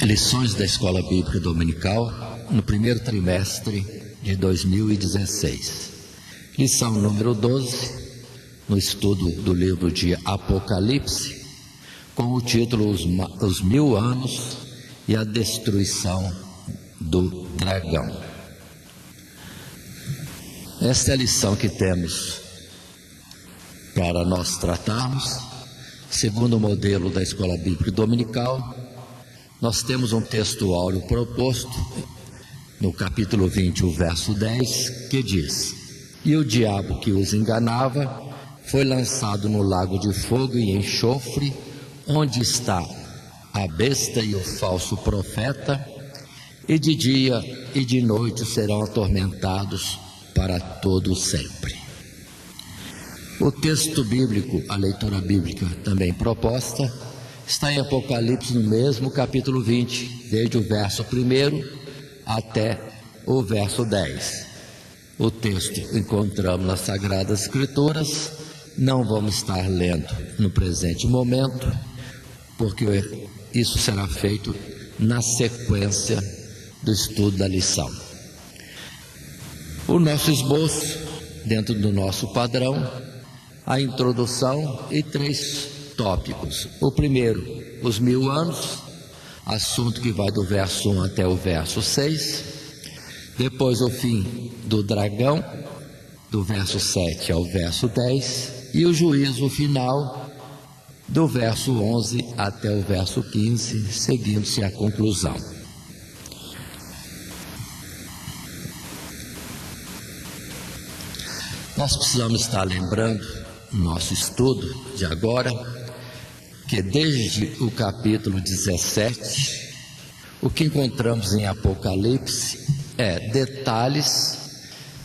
Lições da Escola Bíblica Dominical no primeiro trimestre de 2016. Lição número 12, no estudo do livro de Apocalipse, com o título Os 1000 anos e a destruição do dragão. Esta é a lição que temos para nós tratarmos, segundo o modelo da Escola Bíblica Dominical. Nós temos um texto áureo proposto no capítulo 20, o verso 10, que diz: E o diabo que os enganava foi lançado no lago de fogo e enxofre, onde está a besta e o falso profeta, e de dia e de noite serão atormentados para todo sempre. O texto bíblico, a leitura bíblica também proposta, está em Apocalipse, no mesmo capítulo 20, desde o verso 1 até o verso 10. O texto encontramos nas Sagradas Escrituras. Não vamos estar lendo no presente momento, porque isso será feito na sequência do estudo da lição. O nosso esboço, dentro do nosso padrão, a introdução e 3 tópicos. O primeiro, os 1000 anos, assunto que vai do verso 1 até o verso 6. Depois o fim do dragão, do verso 7 ao verso 10. E o juízo final, do verso 11 até o verso 15, seguindo-se a conclusão. Nós precisamos estar lembrando, no nosso estudo de agora, que desde o capítulo 17, o que encontramos em Apocalipse é detalhes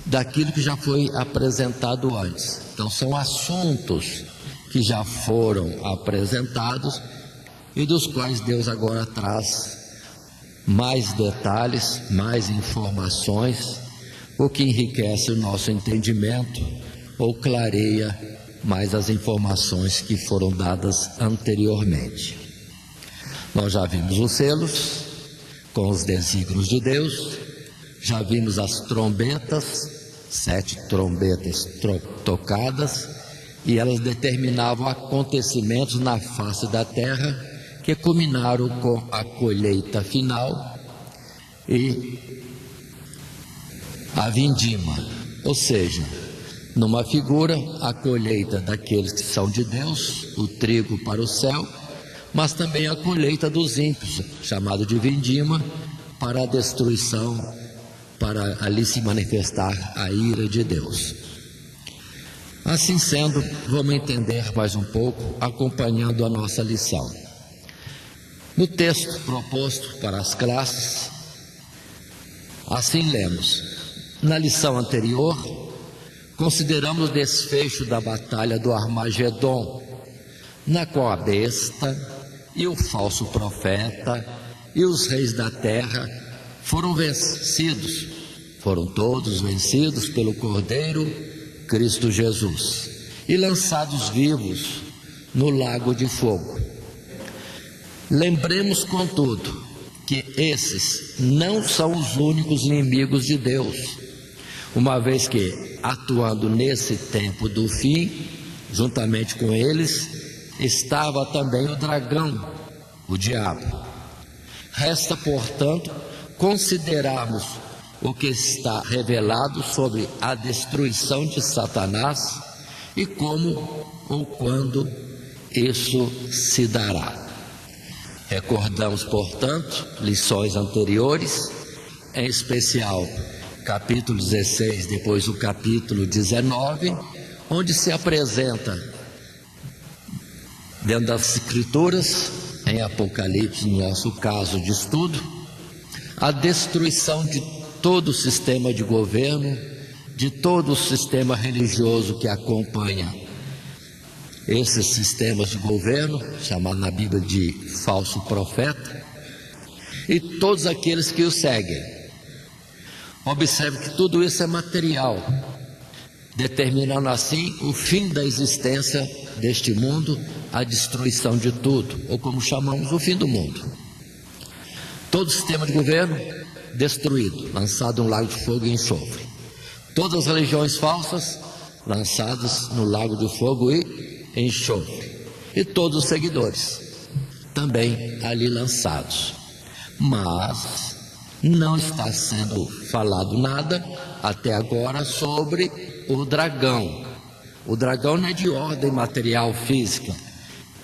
daquilo que já foi apresentado antes. Então são assuntos que já foram apresentados e dos quais Deus agora traz mais detalhes, mais informações, o que enriquece o nosso entendimento ou clareia mais as informações que foram dadas anteriormente. Nós já vimos os selos com os desígnios de Deus, já vimos as trombetas, 7 trombetas tocadas, e elas determinavam acontecimentos na face da terra que culminaram com a colheita final e a vindima, ou seja, numa figura, a colheita daqueles que são de Deus, o trigo para o céu, mas também a colheita dos ímpios, chamado de vindima, para a destruição, para ali se manifestar a ira de Deus. Assim sendo, vamos entender mais um pouco, acompanhando a nossa lição. No texto proposto para as classes, assim lemos: na lição anterior, consideramos o desfecho da batalha do Armagedon, na qual a besta e o falso profeta e os reis da terra foram vencidos, foram todos vencidos pelo Cordeiro Cristo Jesus e lançados vivos no lago de fogo. Lembremos, contudo, que esses não são os únicos inimigos de Deus, uma vez que, atuando nesse tempo do fim, juntamente com eles, estava também o dragão, o diabo. Resta, portanto, considerarmos o que está revelado sobre a destruição de Satanás e como ou quando isso se dará. Recordamos, portanto, lições anteriores, em especial capítulo 16, depois o capítulo 19, onde se apresenta, dentro das Escrituras, em Apocalipse, no nosso caso de estudo, a destruição de todo o sistema de governo, de todo o sistema religioso que acompanha esses sistemas de governo, chamado na Bíblia de falso profeta, e todos aqueles que o seguem. Observe que tudo isso é material, determinando assim o fim da existência deste mundo, a destruição de tudo, ou como chamamos, o fim do mundo. Todo o sistema de governo destruído, lançado no lago de fogo e enxofre. Todas as religiões falsas lançadas no lago de fogo e enxofre. E todos os seguidores também ali lançados. Mas não está sendo falado nada até agora sobre o dragão. O dragão não é de ordem material física,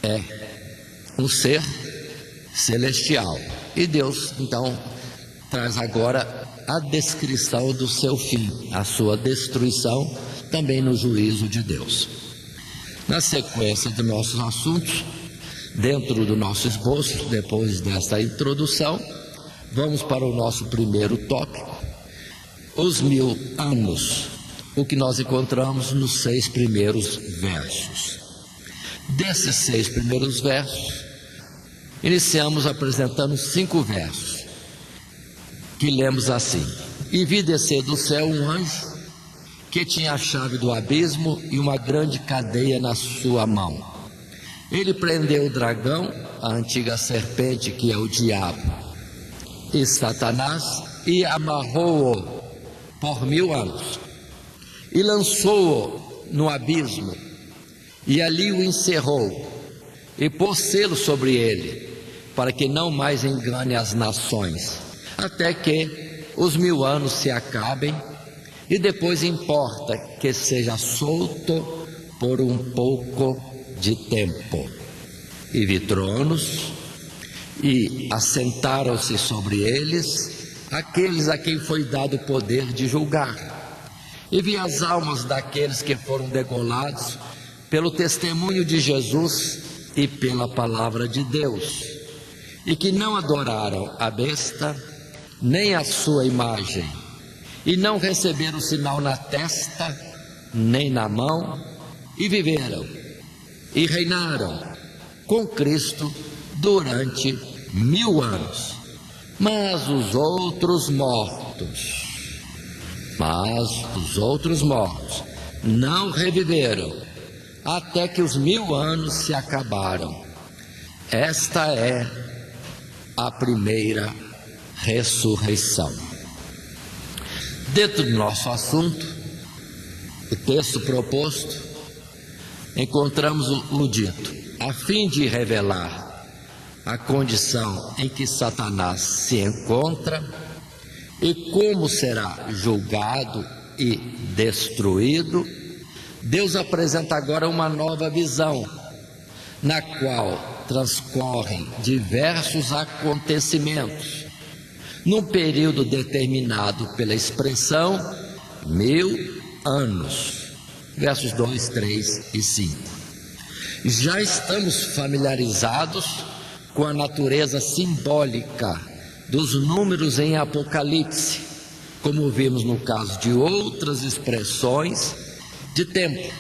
é um ser celestial. E Deus então traz agora a descrição do seu fim, a sua destruição, também no juízo de Deus. Na sequência de nossos assuntos, dentro do nosso esboço, depois desta introdução, vamos para o nosso primeiro tópico, os 1000 anos, o que nós encontramos nos 6 primeiros versos. Desses 6 primeiros versos, iniciamos apresentando 5 versos, que lemos assim: E vi descer do céu um anjo, que tinha a chave do abismo e uma grande cadeia na sua mão. Ele prendeu o dragão, a antiga serpente, que é o diabo, e Satanás, e amarrou-o por 1000 anos, e lançou-o no abismo, e ali o encerrou, e pôs selo sobre ele, para que não mais engane as nações, até que os 1000 anos se acabem, e depois importa que seja solto por um pouco de tempo. E vi tronos, e assentaram-se sobre eles aqueles a quem foi dado o poder de julgar. E vi as almas daqueles que foram degolados pelo testemunho de Jesus e pela palavra de Deus, e que não adoraram a besta, nem a sua imagem, e não receberam sinal na testa, nem na mão, e viveram, e reinaram com Cristo durante 1000 anos. Mas os outros mortos não reviveram, até que os 1000 anos se acabaram. Esta é a primeira ressurreição. Dentro do nosso assunto, o texto proposto, encontramos o dito: a fim de revelar a condição em que Satanás se encontra e como será julgado e destruído, Deus apresenta agora uma nova visão, na qual transcorrem diversos acontecimentos, num período determinado pela expressão 1000 anos. Versos 2, 3 e 5. Já estamos familiarizados com a natureza simbólica dos números em Apocalipse, como vimos no caso de outras expressões de tempo: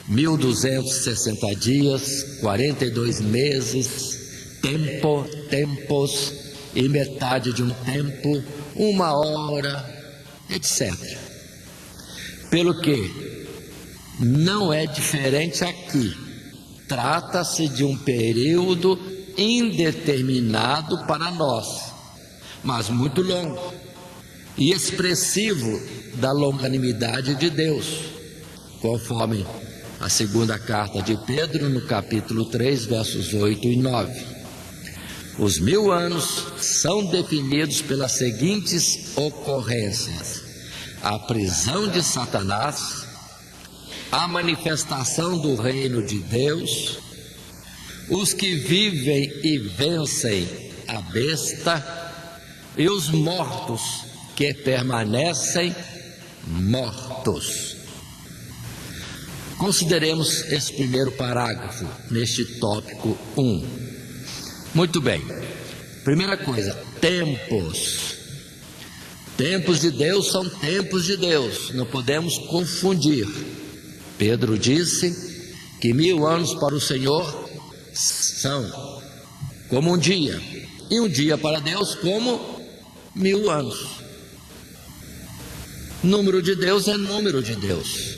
1260 dias, 42 meses, tempos e metade de um tempo, 1 hora, etc. Pelo que não é diferente aqui. Trata-se de um período indeterminado para nós, mas muito longo e expressivo da longanimidade de Deus, conforme a segunda carta de Pedro, no capítulo 3, versos 8 e 9. Os 1000 anos são definidos pelas seguintes ocorrências: a prisão de Satanás, a manifestação do reino de Deus, os que vivem e vencem a besta, e os mortos que permanecem mortos. Consideremos esse primeiro parágrafo neste tópico 1. Muito bem. Primeira coisa, tempos. Tempos de Deus são tempos de Deus, não podemos confundir. Pedro disse que 1000 anos para o Senhor são como um dia, e um dia para Deus como 1000 anos. Número de Deus é número de Deus.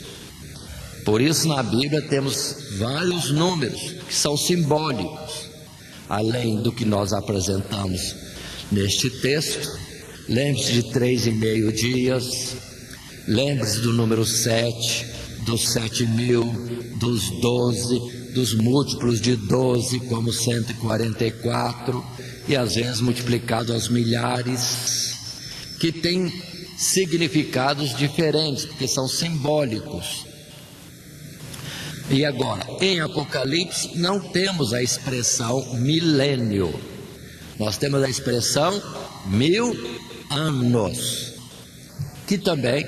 Por isso na Bíblia temos vários números que são simbólicos, além do que nós apresentamos neste texto. Lembre-se de 3,5 dias, lembre-se do número 7, dos 7.000, dos 12, dos múltiplos de 12, como 144, e às vezes multiplicado aos milhares, que tem significados diferentes, porque são simbólicos. E agora, em Apocalipse, não temos a expressão milênio, nós temos a expressão 1000 anos, que também,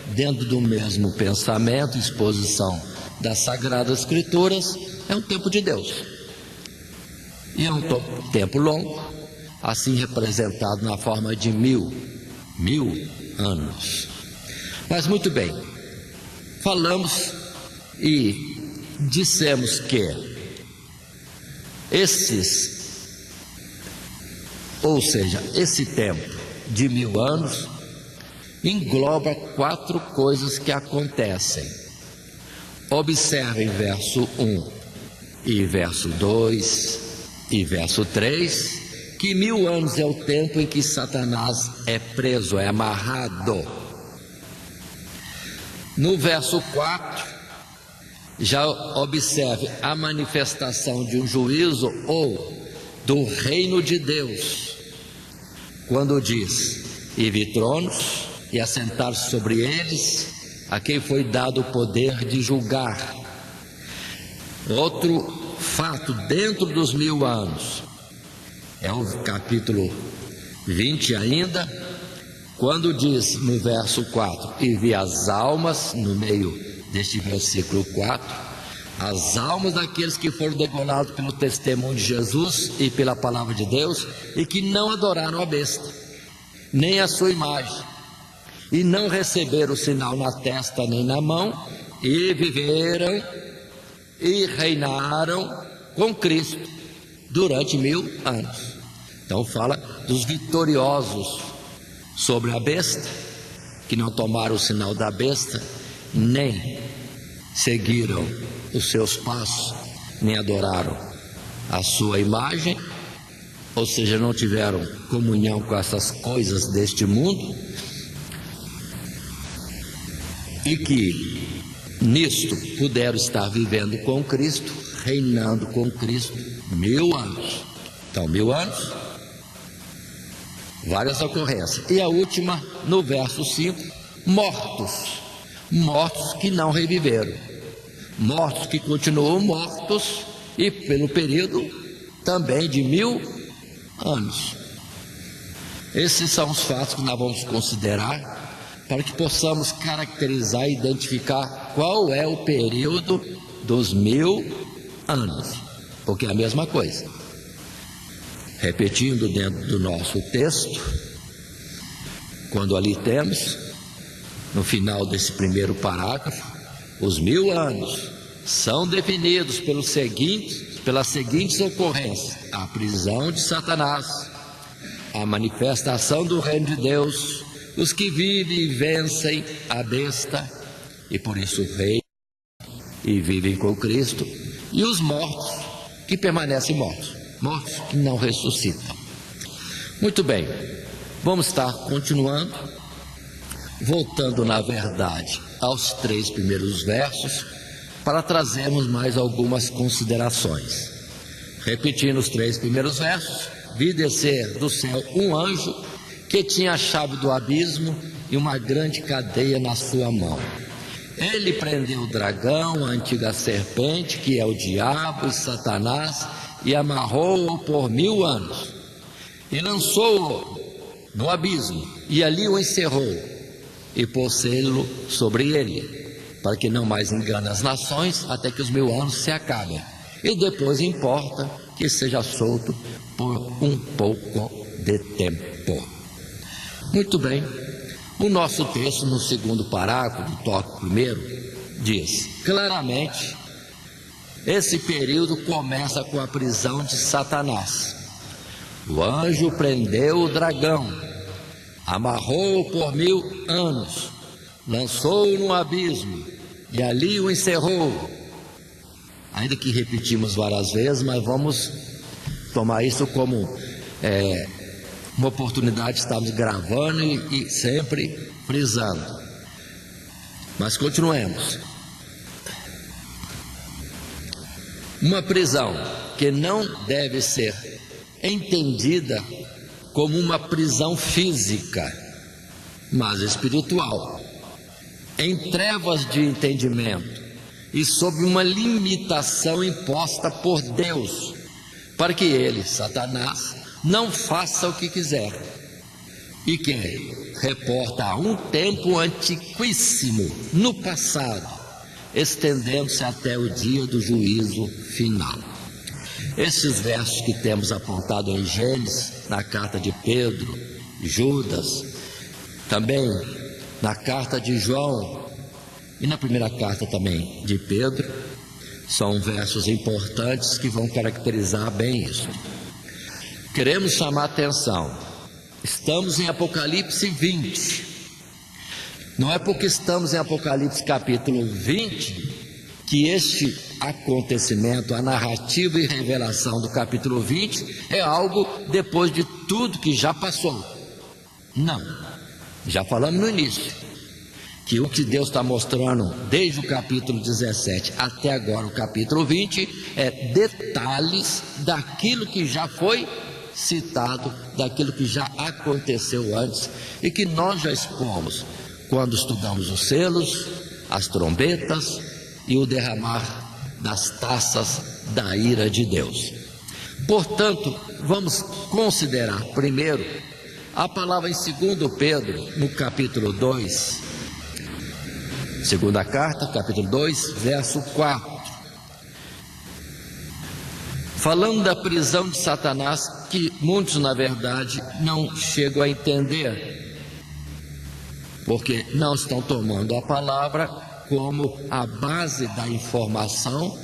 dentro do mesmo pensamento, exposição das Sagradas Escrituras, é um tempo de Deus. E é um tempo longo, assim representado na forma de 1000 anos. Mas muito bem, falamos e dissemos que esse tempo de 1000 anos engloba 4 coisas que acontecem. Observem verso 1 e verso 2 e verso 3, que 1000 anos é o tempo em que Satanás é preso, é amarrado. No verso 4, já observe a manifestação de um juízo ou do reino de Deus, quando diz: e vi tronos, e assentaram-se sobre eles, a quem foi dado o poder de julgar. Outro fato dentro dos 1000 anos é o capítulo 20 ainda, quando diz no verso 4: e vi as almas, no meio deste versículo 4, as almas daqueles que foram degolados pelo testemunho de Jesus e pela palavra de Deus, e que não adoraram a besta, nem a sua imagem, e não receberam o sinal na testa nem na mão, e viveram e reinaram com Cristo durante 1000 anos. Então fala dos vitoriosos sobre a besta, que não tomaram o sinal da besta, nem seguiram os seus passos, nem adoraram a sua imagem, ou seja, não tiveram comunhão com essas coisas deste mundo, e que nisto puderam estar vivendo com Cristo, reinando com Cristo 1000 anos. Então 1000 anos, várias ocorrências. E a última, no verso 5, mortos que não reviveram, mortos que continuam mortos, e pelo período também de 1000 anos. Esses são os fatos que nós vamos considerar, para que possamos caracterizar e identificar qual é o período dos 1000 anos, porque é a mesma coisa. Repetindo dentro do nosso texto, quando ali temos, no final desse primeiro parágrafo, os 1000 anos são definidos pelas seguintes ocorrências: a prisão de Satanás, a manifestação do reino de Deus, os que vivem e vencem a besta, e por isso reinam e vivem com Cristo, e os mortos que permanecem mortos que não ressuscitam. Muito bem, vamos estar continuando, voltando na verdade aos 3 primeiros versos, para trazermos mais algumas considerações. Repetindo os 3 primeiros versos: vi descer do céu um anjo que tinha a chave do abismo e uma grande cadeia na sua mão. Ele prendeu o dragão, a antiga serpente, que é o diabo e Satanás, e amarrou-o por 1000 anos, e lançou-o no abismo, e ali o encerrou, e pôs selo sobre ele, para que não mais engane as nações, até que os 1000 anos se acabem, e depois importa que seja solto por um pouco de tempo. Muito bem, o nosso texto, no segundo parágrafo do tópico primeiro, diz claramente: esse período começa com a prisão de Satanás. O anjo prendeu o dragão, amarrou-o por 1000 anos, lançou-o no abismo, e ali o encerrou. Ainda que repetimos várias vezes, mas vamos tomar isso como uma oportunidade, estamos gravando e sempre frisando. Mas continuemos. Uma prisão que não deve ser entendida como uma prisão física, mas espiritual, em trevas de entendimento e sob uma limitação imposta por Deus, para que ele, Satanás, não faça o que quiser, e que reporta a um tempo antiquíssimo no passado, estendendo-se até o dia do juízo final. Esses versos que temos apontado em Gênesis, na carta de Pedro, Judas, também na carta de João e na primeira carta também de Pedro, são versos importantes que vão caracterizar bem isso. Queremos chamar a atenção. Estamos em Apocalipse 20. Não é porque estamos em Apocalipse capítulo 20 que este acontecimento, a narrativa e revelação do capítulo 20 é algo depois de tudo que já passou. Não. Já falamos no início que o que Deus está mostrando desde o capítulo 17 até agora o capítulo 20 é detalhes daquilo que já foi citado, daquilo que já aconteceu antes e que nós já expomos quando estudamos os selos, as trombetas e o derramar das taças da ira de Deus. Portanto, vamos considerar primeiro a palavra em 2 Pedro, no capítulo 2, segunda carta, capítulo 2, verso 4. Falando da prisão de Satanás, que muitos na verdade não chegam a entender, porque não estão tomando a palavra como a base da informação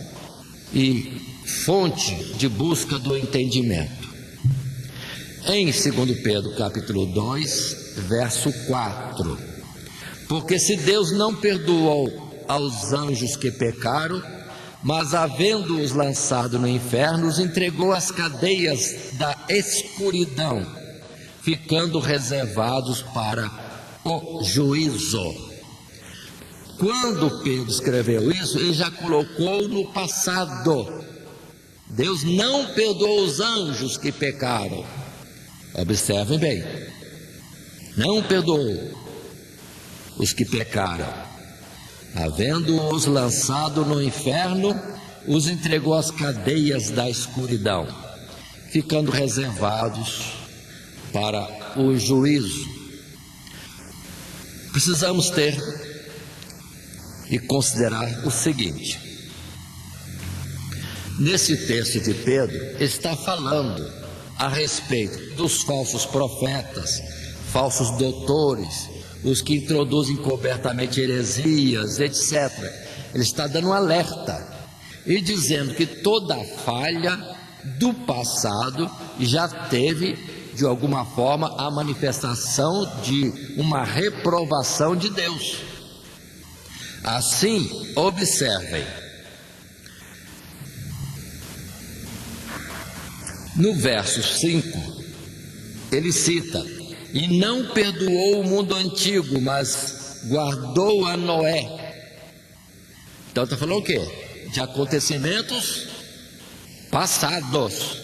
e fonte de busca do entendimento. Em 2 Pedro capítulo 2, verso 4: porque se Deus não perdoou aos anjos que pecaram, mas havendo-os lançado no inferno, os entregou às cadeias da escuridão, ficando reservados para o juízo. Quando Pedro escreveu isso, ele já colocou no passado. Deus não perdoou os anjos que pecaram. Observem bem, não perdoou os que pecaram. Havendo-os lançado no inferno, os entregou às cadeias da escuridão, ficando reservados para o juízo. Precisamos ter e considerar o seguinte: nesse texto de Pedro, está falando a respeito dos falsos profetas, falsos doutores, os que introduzem cobertamente heresias, etc. Ele está dando um alerta e dizendo que toda falha do passado já teve, de alguma forma, a manifestação de uma reprovação de Deus. Assim, observem, no verso 5, ele cita: e não perdoou o mundo antigo, mas guardou a Noé. Então está falando o quê? De acontecimentos passados.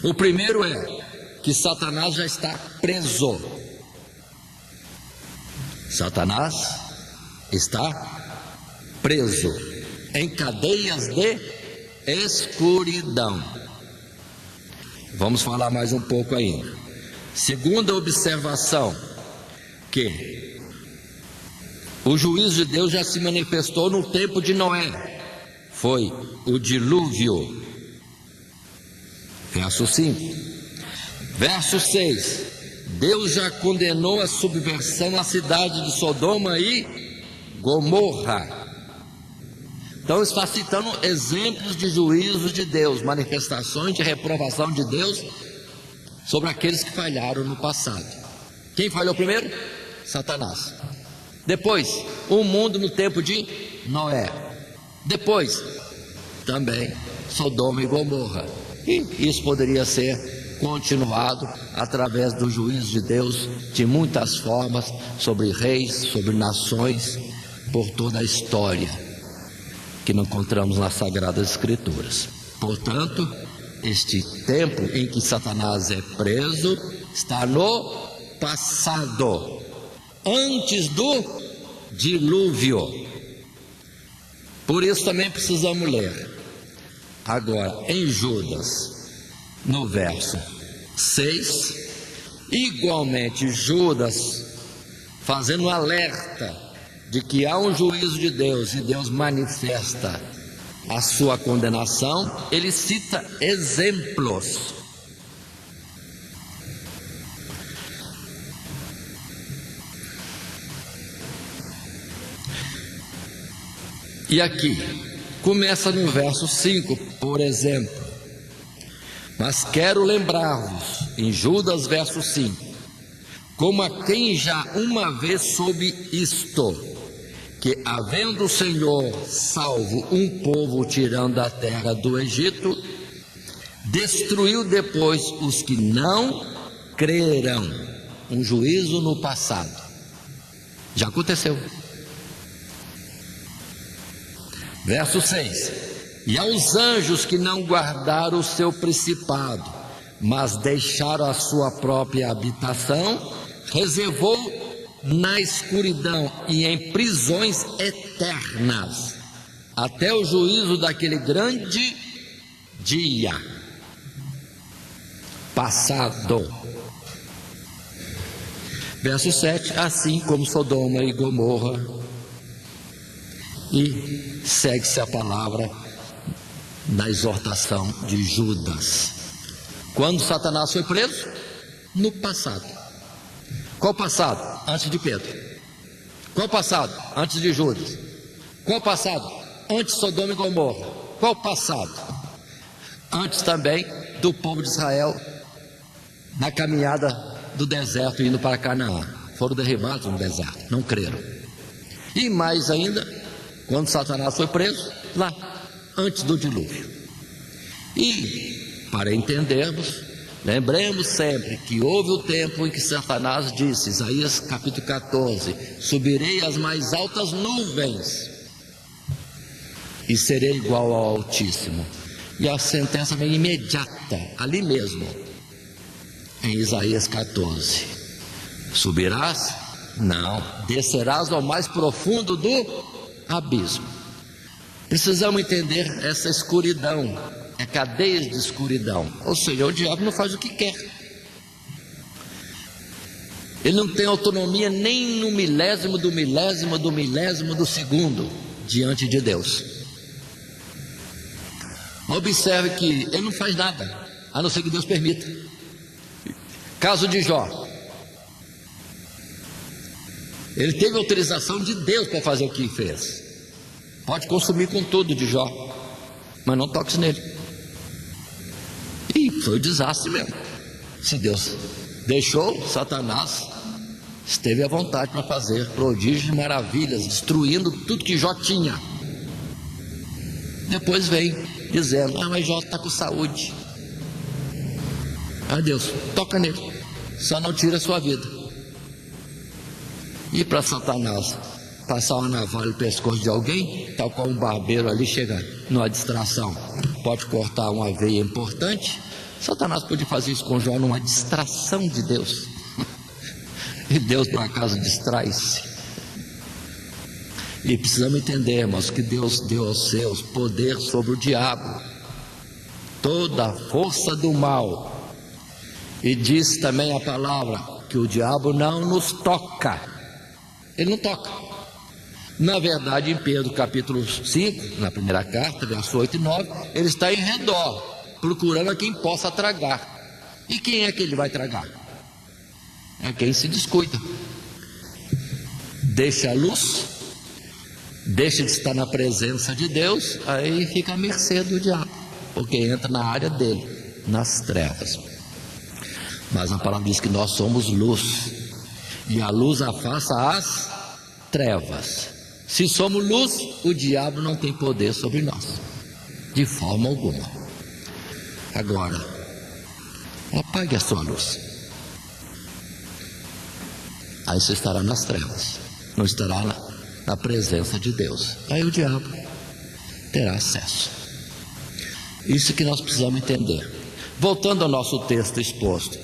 O primeiro é que Satanás já está preso. Satanás está preso em cadeias de escuridão. Vamos falar mais um pouco ainda. Segunda observação, que o juízo de Deus já se manifestou no tempo de Noé. Foi o dilúvio. Verso 5. Verso 6. Deus já condenou a subversão na cidade de Sodoma e Gomorra. Então está citando exemplos de juízo de Deus, manifestações de reprovação de Deus sobre aqueles que falharam no passado. Quem falhou primeiro? Satanás. Depois, o mundo no tempo de Noé. Depois, também Sodoma e Gomorra. E isso poderia ser continuado através do juízo de Deus de muitas formas sobre reis, sobre nações, por toda a história que não encontramos nas Sagradas Escrituras. Portanto, este tempo em que Satanás é preso está no passado, antes do dilúvio. Por isso também precisamos ler. Agora, em Judas, no verso 6, igualmente Judas fazendo um alerta de que há um juízo de Deus e Deus manifesta a sua condenação, ele cita exemplos. E aqui, começa no verso 5, por exemplo. Mas quero lembrar-vos, em Judas, verso 5, como a quem já uma vez soube isto, que havendo o Senhor salvo um povo tirando da terra do Egito, destruiu depois os que não creram. Um juízo no passado. Já aconteceu. Verso 6: e aos anjos que não guardaram o seu principado, mas deixaram a sua própria habitação, reservou na escuridão e em prisões eternas, até o juízo daquele grande dia passado. Verso 7: assim como Sodoma e Gomorra. E segue-se a palavra na exortação de Judas. Quando Satanás foi preso? No passado. Qual passado? Antes de Pedro. Qual passado? Antes de Judas. Qual passado? Antes de Sodoma e Gomorra. Qual passado? Antes também do povo de Israel na caminhada do deserto indo para Canaã. Foram derribados no deserto, não creram. E mais ainda, quando Satanás foi preso, lá, antes do dilúvio. E, para entendermos, lembremos sempre que houve o tempo em que Satanás disse, Isaías capítulo 14, subirei às mais altas nuvens e serei igual ao Altíssimo. E a sentença vem imediata, ali mesmo, em Isaías 14. Subirás? Não. Descerás ao mais profundo do abismo. Precisamos entender essa escuridão, é cadeias de escuridão. Ou seja, o diabo não faz o que quer. Ele não tem autonomia nem no milésimo do segundo diante de Deus. Observe que ele não faz nada, a não ser que Deus permita. Caso de Jó, ele teve autorização de Deus para fazer o que fez. Pode consumir com tudo de Jó, mas não toque nele. E foi um desastre mesmo. Se Deus deixou, Satanás esteve à vontade para fazer prodígios e maravilhas, destruindo tudo que Jó tinha. Depois vem dizendo, mas Jó está com saúde. Deus, toca nele, só não tira a sua vida. E para Satanás passar uma navalha no pescoço de alguém, tal qual um barbeiro ali chega numa distração, pode cortar uma veia importante. Satanás pode fazer isso com Jó numa distração de Deus. E Deus por acaso distrai-se. E precisamos entender, irmãos, que Deus deu aos seus poder sobre o diabo, toda a força do mal. E diz também a palavra que o diabo não nos toca. Ele não toca. Na verdade, em Pedro capítulo 5, na primeira carta, versos 8 e 9, ele está em redor, procurando a quem possa tragar. E quem é que ele vai tragar? É quem se descuida. Deixa a luz, deixa de estar na presença de Deus, aí fica à mercê do diabo, porque entra na área dele, nas trevas. Mas a palavra diz que nós somos luz, e a luz afasta as trevas. Se somos luz, o diabo não tem poder sobre nós, de forma alguma. Agora, Apague a sua luz. Aí você estará nas trevas, não estará na presença de Deus. Aí o diabo terá acesso. Isso que nós precisamos entender. Voltando ao nosso texto exposto,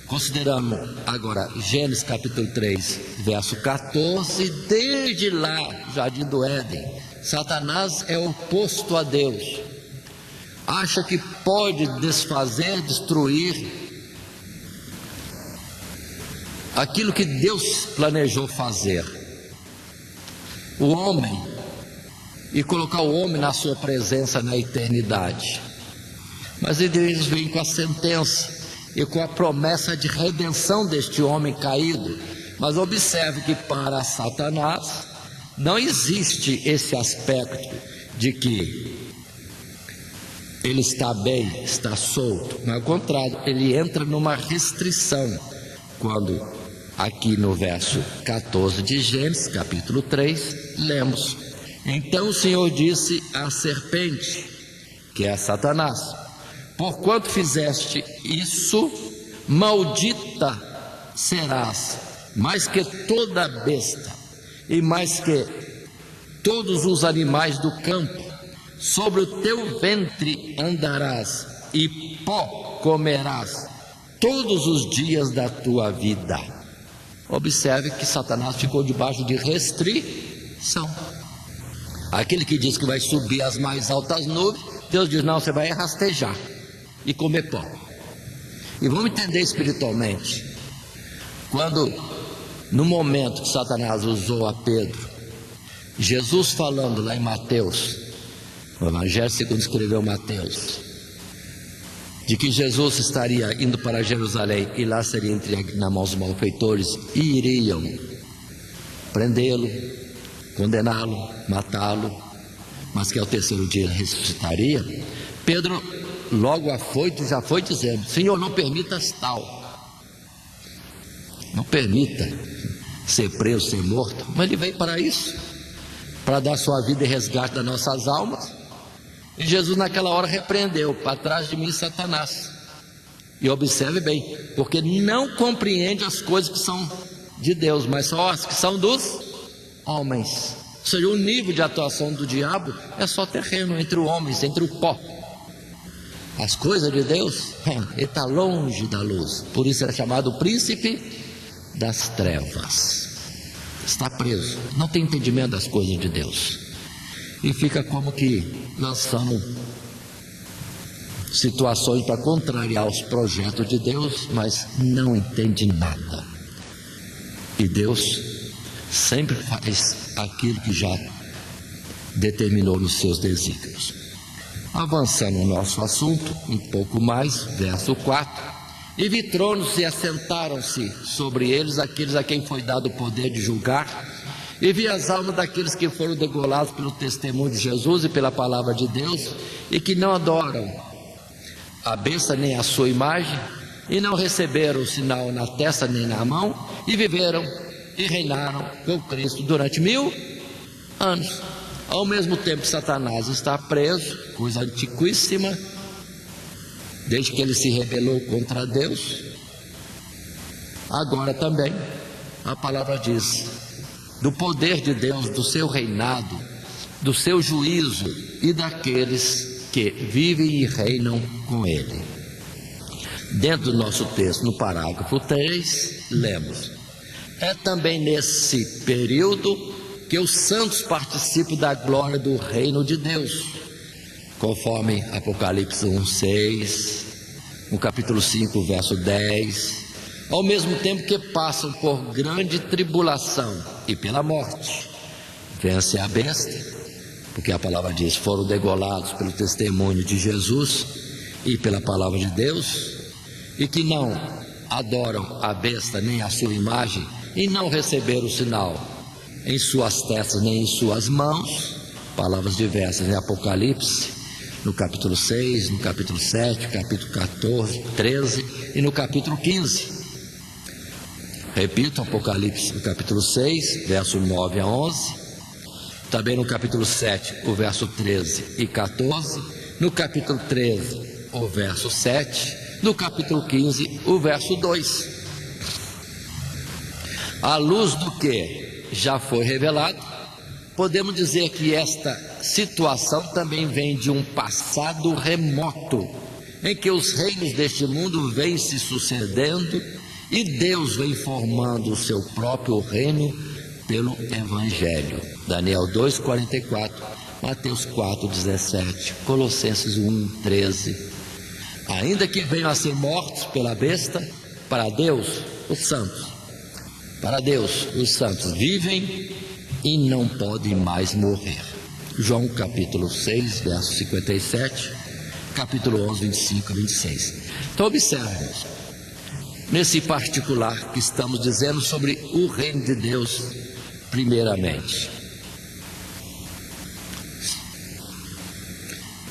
consideramos agora Gênesis capítulo 3, verso 14. Desde lá, Jardim do Éden, Satanás é oposto a Deus. Acha que pode desfazer, destruir aquilo que Deus planejou fazer, o homem, e colocar o homem na sua presença na eternidade. Mas eles vêm com a sentença e com a promessa de redenção deste homem caído. Mas observe que para Satanás não existe esse aspecto de que ele está bem, está solto. Mas ao contrário, ele entra numa restrição quando aqui no verso 14 de Gênesis capítulo 3 lemos: então o Senhor disse à serpente, que é Satanás: porquanto fizeste isso, maldita serás, mais que toda besta, e mais que todos os animais do campo. Sobre o teu ventre andarás, e pó comerás todos os dias da tua vida. Observe que Satanás ficou debaixo de restrição. Aquele que diz que vai subir às mais altas nuvens, Deus diz: não, você vai rastejar e comer pó. E vamos entender espiritualmente, quando no momento que Satanás usou a Pedro, Jesus falando lá em Mateus, no Evangelho segundo escreveu Mateus, de que Jesus estaria indo para Jerusalém e lá seria entregue nas mãos dos malfeitores e iriam prendê-lo, condená-lo, matá-lo, mas que ao terceiro dia ele ressuscitaria. Pedro, logo afoito, já foi dizendo: Senhor, não permitas tal, não permita ser preso, ser morto. Mas ele veio para isso, para dar sua vida e resgate das nossas almas. E Jesus naquela hora repreendeu: para trás de mim, Satanás. E observe bem, porque não compreende as coisas que são de Deus, mas só as que são dos homens. Ou seja, o nível de atuação do diabo é só terreno, entre os homens, entre o pó. As coisas de Deus, ele está longe da luz. Por isso ele é chamado príncipe das trevas. Está preso, não tem entendimento das coisas de Deus, e fica como que lançando situações para contrariar os projetos de Deus, mas não entende nada. E Deus sempre faz aquilo que já determinou nos seus desígnios. Avançando no nosso assunto um pouco mais, verso 4: e vi tronos e assentaram-se sobre eles aqueles a quem foi dado o poder de julgar. E vi as almas daqueles que foram degolados pelo testemunho de Jesus e pela palavra de Deus, e que não adoram a besta nem a sua imagem, e não receberam o sinal na testa nem na mão, e viveram e reinaram com Cristo durante 1000 anos. Ao mesmo tempo que Satanás está preso, coisa antiquíssima, desde que ele se rebelou contra Deus, agora também a palavra diz do poder de Deus, do seu reinado, do seu juízo e daqueles que vivem e reinam com ele. Dentro do nosso texto, no parágrafo 3, lemos: é também nesse período que os santos participam da glória do reino de Deus, conforme Apocalipse 1:6, no capítulo 5, verso 10, ao mesmo tempo que passam por grande tribulação e pela morte, vence a besta, porque a palavra diz: foram degolados pelo testemunho de Jesus e pela palavra de Deus, e que não adoram a besta nem a sua imagem, e não receberam o sinal em suas testas nem em suas mãos. Palavras diversas em Apocalipse, no capítulo 6, no capítulo 7, capítulo 14, 13 e no capítulo 15. Repito, Apocalipse no capítulo 6, verso 9 a 11, também no capítulo 7, o verso 13 e 14, no capítulo 13, o verso 7, no capítulo 15, o verso 2. À luz do que já foi revelado, podemos dizer que esta situação também vem de um passado remoto, em que os reinos deste mundo vêm se sucedendo e Deus vem formando o seu próprio reino pelo Evangelho. Daniel 2:44, Mateus 4:17, Colossenses 1:13. Ainda que venham a ser mortos pela besta, para Deus os santos vivem e não podem mais morrer. João capítulo 6, verso 57, capítulo 11, 25 e 26. Então observem, nesse particular que estamos dizendo sobre o reino de Deus, primeiramente.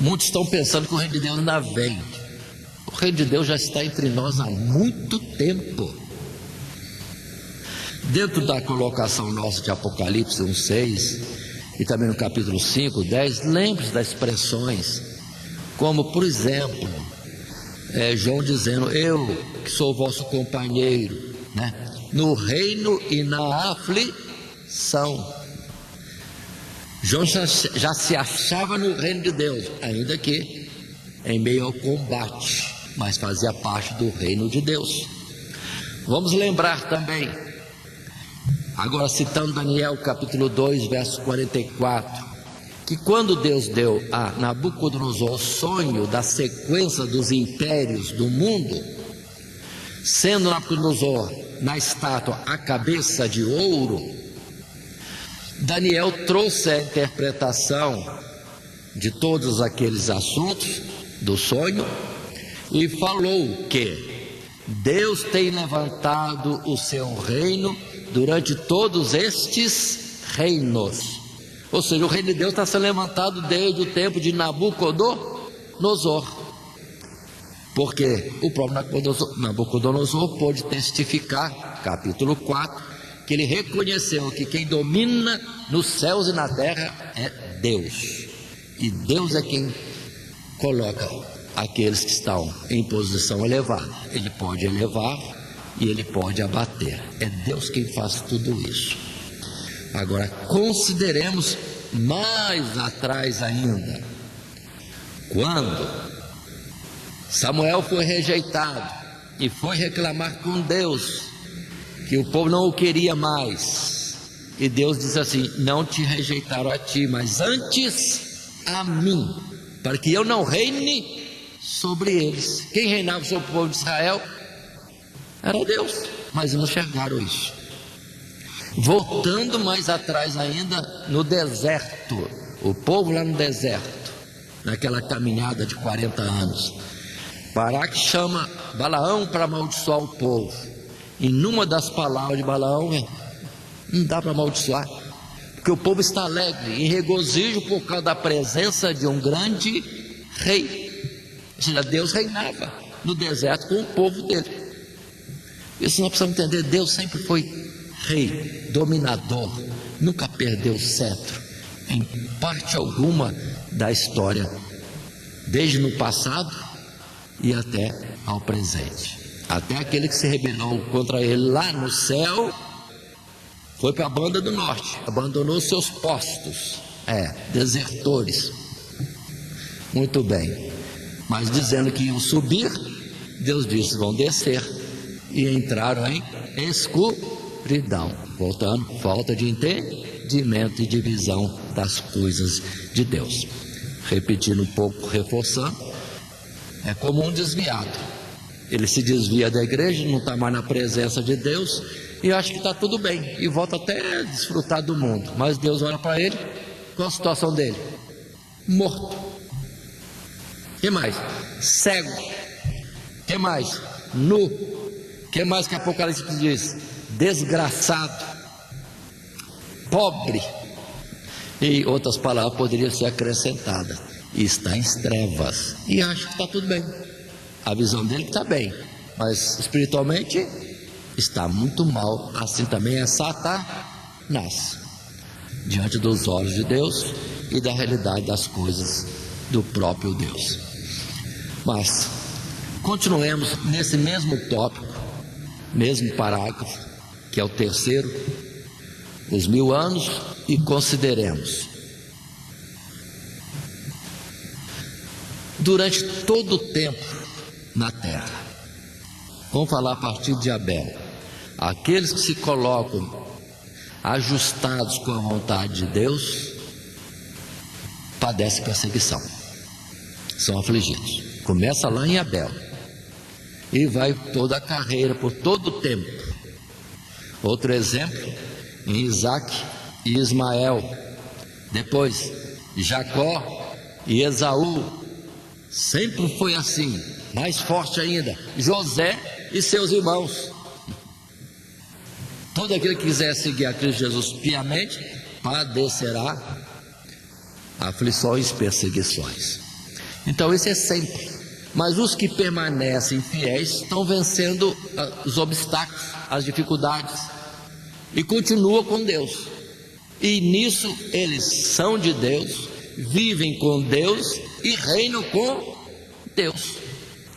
Muitos estão pensando que o reino de Deus ainda vem. O reino de Deus já está entre nós há muito tempo. Dentro da colocação nossa de Apocalipse 1:6 e também no capítulo 5:10, lembre-se das expressões, como por exemplo, João dizendo: eu que sou vosso companheiro, né, no reino e na aflição. João já se achava no reino de Deus, ainda que em meio ao combate, mas fazia parte do reino de Deus. Vamos lembrar também, agora citando Daniel capítulo 2, verso 44, que quando Deus deu a Nabucodonosor o sonho da sequência dos impérios do mundo, sendo Nabucodonosor na estátua a cabeça de ouro, Daniel trouxe a interpretação de todos aqueles assuntos do sonho e falou que Deus tem levantado o seu reino durante todos estes reinos. Ou seja, o reino de Deus está sendo levantado desde o tempo de Nabucodonosor, porque o próprio Nabucodonosor pôde testificar, capítulo 4, que ele reconheceu que quem domina nos céus e na terra é Deus, e Deus é quem coloca aqueles que estão em posição elevada. Ele pode elevar e ele pode abater, é Deus quem faz tudo isso. Agora consideremos mais atrás ainda, quando Samuel foi rejeitado e foi reclamar com Deus que o povo não o queria mais, e Deus disse assim: não te rejeitaram a ti, mas antes a mim, para que eu não reine sobre eles. Quem reinava sobre o povo de Israel era Deus, mas não enxergaram isso. Voltando mais atrás ainda, no deserto, o povo lá no deserto, naquela caminhada de 40 anos, Balaque chama Balaão para amaldiçoar o povo, e numa das palavras de Balaão, não dá para amaldiçoar, porque o povo está alegre, em regozijo por causa da presença de um grande rei. Ou seja, Deus reinava no deserto com o povo dele. Isso nós precisamos entender. Deus sempre foi rei, dominador, nunca perdeu o cetro em parte alguma da história, desde no passado e até ao presente. Até aquele que se rebelou contra ele lá no céu foi para a banda do norte, abandonou seus postos, desertores. Muito bem, mas dizendo que iam subir, Deus disse: vão descer, e entraram em escuridão. Voltando, falta de entendimento e de visão das coisas de Deus. Repetindo um pouco, reforçando, é como um desviado. Ele se desvia da igreja, não está mais na presença de Deus e acha que está tudo bem, e volta até a desfrutar do mundo. Mas Deus olha para ele, qual a situação dele? Morto. Que mais? Cego. Que mais? Nu. Que mais que Apocalipse diz? Desgraçado, pobre, e outras palavras poderiam ser acrescentadas. E está em trevas e acha que está tudo bem. A visão dele está bem, mas espiritualmente está muito mal. Assim também é Satanás, diante dos olhos de Deus e da realidade das coisas do próprio Deus. Mas Continuemos nesse mesmo tópico, mesmo parágrafo, que é o terceiro, os 1000 anos, e consideremos. Durante todo o tempo na terra, vamos falar a partir de Abel, aqueles que se colocam ajustados com a vontade de Deus, padecem perseguição, são afligidos. Começa lá em Abel e vai toda a carreira, por todo o tempo. Outro exemplo, em Isaac e Ismael, depois Jacó e Esaú, sempre foi assim, mais forte ainda, José e seus irmãos. Todo aquele que quiser seguir a Cristo Jesus piamente, padecerá aflições, perseguições. Então isso é sempre. Mas os que permanecem fiéis estão vencendo os obstáculos, as dificuldades, e continuam com Deus. E nisso eles são de Deus, vivem com Deus e reinam com Deus.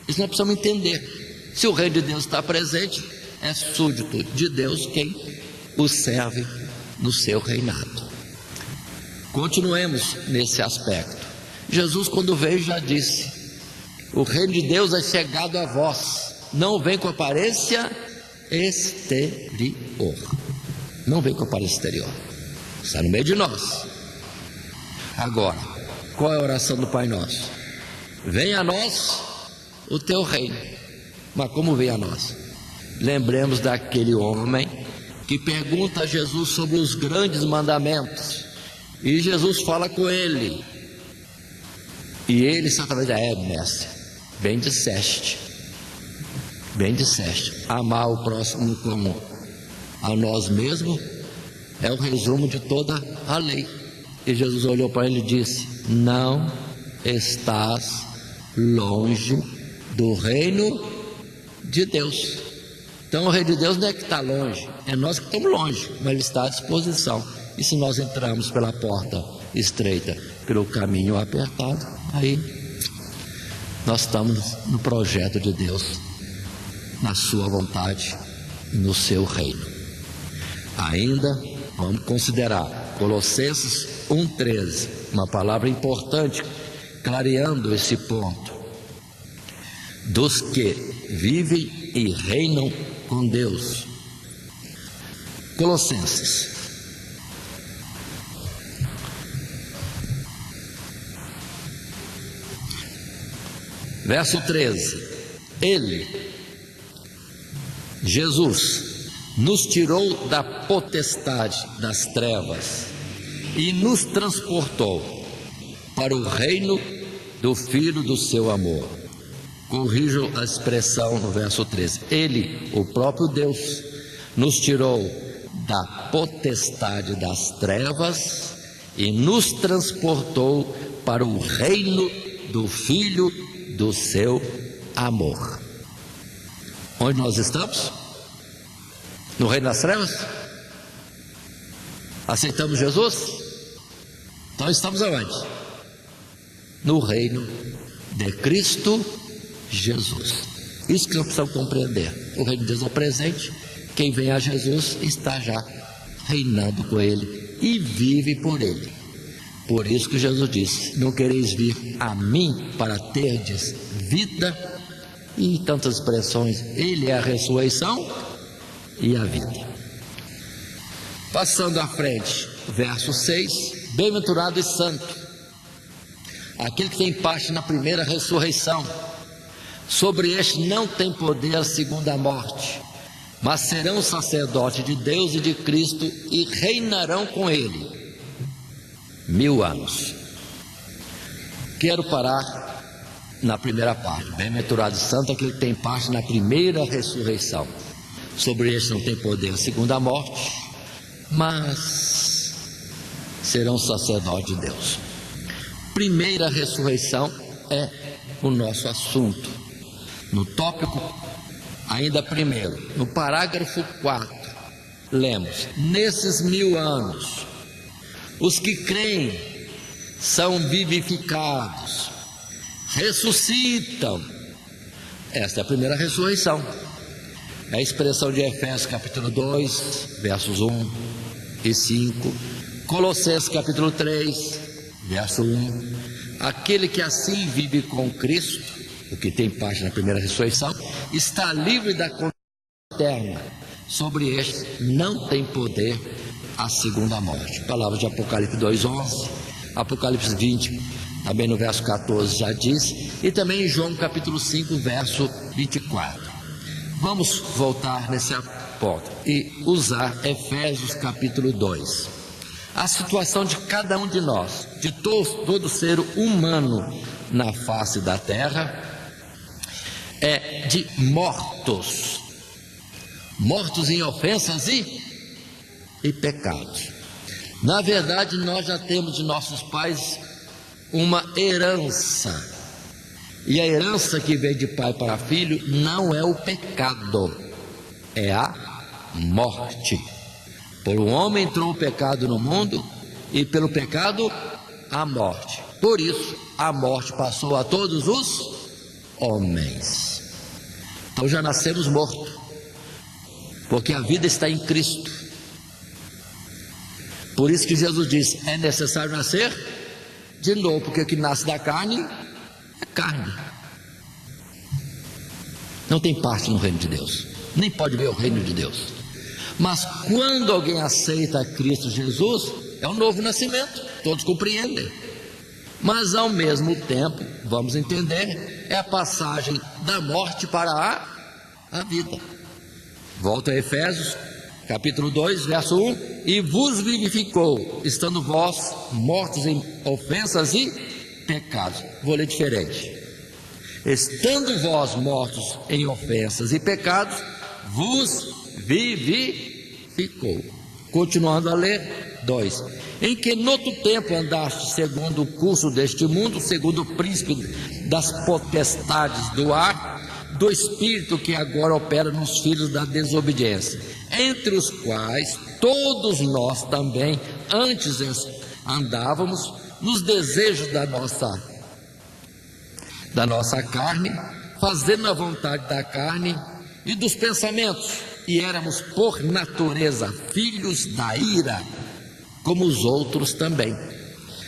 Isso nós precisamos entender. Se o reino de Deus está presente, é súdito de Deus quem o serve no seu reinado. Continuemos nesse aspecto. Jesus, quando veio, já disse: o reino de Deus é chegado a vós, não vem com aparência exterior. Não vem com aparência exterior, está no meio de nós. Agora, qual é a oração do Pai Nosso? Venha a nós o teu reino. Mas como vem a nós? Lembremos daquele homem que pergunta a Jesus sobre os grandes mandamentos, e Jesus fala com ele, e ele certamente: mestre, bem disseste, amar o próximo como a nós mesmos é o resumo de toda a lei. E Jesus olhou para ele e disse: não estás longe do reino de Deus. Então o reino de Deus não é que está longe, é nós que estamos longe, mas ele está à disposição. E se nós entramos pela porta estreita, pelo caminho apertado, aí nós estamos no projeto de Deus, na sua vontade, no seu reino. Ainda vamos considerar Colossenses 1,13, uma palavra importante, clareando esse ponto: dos que vivem e reinam com Deus. Colossenses, verso 13: Ele, Jesus, nos tirou da potestade das trevas e nos transportou para o reino do Filho do seu amor. Corrijo a expressão no verso 13. Ele, o próprio Deus, nos tirou da potestade das trevas e nos transportou para o reino do Filho do seu amor. Onde nós estamos? No reino das trevas? Aceitamos Jesus? Então estamos aonde? No reino de Cristo Jesus. Isso que nós precisamos compreender. O reino de Deus é presente. Quem vem a Jesus está já reinando com Ele e vive por Ele. Por isso que Jesus disse: não quereis vir a mim para terdes vida. E tantas expressões. Ele é a ressurreição e a vida. Passando à frente, verso 6: bem-aventurado e santo aquele que tem parte na primeira ressurreição. Sobre este não tem poder a segunda morte, mas serão sacerdotes de Deus e de Cristo e reinarão com Ele 1000 anos. Quero parar na primeira parte. Bem-aventurado e santo aquele que tem parte na primeira ressurreição. Sobre este não tem poder a segunda morte, mas serão sacerdotes de Deus. Primeira ressurreição é o nosso assunto. No tópico, ainda primeiro, no parágrafo 4, lemos: nesses 1000 anos, os que creem são vivificados, ressuscitam, Esta é a primeira ressurreição. É a expressão de Efésios capítulo 2, versos 1 e 5. Colossenses capítulo 3, verso 1. Aquele que assim vive com Cristo, o que tem parte na primeira ressurreição, está livre da condenação eterna. Sobre este não tem poder a segunda morte. Palavras de Apocalipse 2:11, Apocalipse 20, também no verso 14 já diz, e também em João capítulo 5, verso 24. Vamos voltar nesse ponto e usar Efésios capítulo 2. A situação de cada um de nós, de todo ser humano na face da terra, é de mortos em ofensas e pecados. Na verdade, nós já temos de nossos pais uma herança, e a herança que vem de pai para filho não é o pecado, é a morte. Por um homem entrou o pecado no mundo, e pelo pecado a morte. Por isso a morte passou a todos os homens. Então já nascemos mortos, porque a vida está em Cristo. Por isso que Jesus diz: é necessário nascer de novo, porque o que nasce da carne é carne, não tem parte no reino de Deus, nem pode ver o reino de Deus. Mas quando alguém aceita Cristo Jesus, é um novo nascimento, todos compreendem. Mas ao mesmo tempo, vamos entender, é a passagem da morte para a vida. Volta a Efésios capítulo 2, verso 1: e vos vivificou, estando vós mortos em ofensas e pecados. Vou ler diferente: estando vós mortos em ofensas e pecados, vos vivificou. Continuando a ler, 2: em que noutro tempo andaste segundo o curso deste mundo, segundo o príncipe das potestades do ar, do espírito que agora opera nos filhos da desobediência, entre os quais todos nós também antes andávamos nos desejos da nossa carne, fazendo a vontade da carne e dos pensamentos, e éramos por natureza filhos da ira, como os outros também.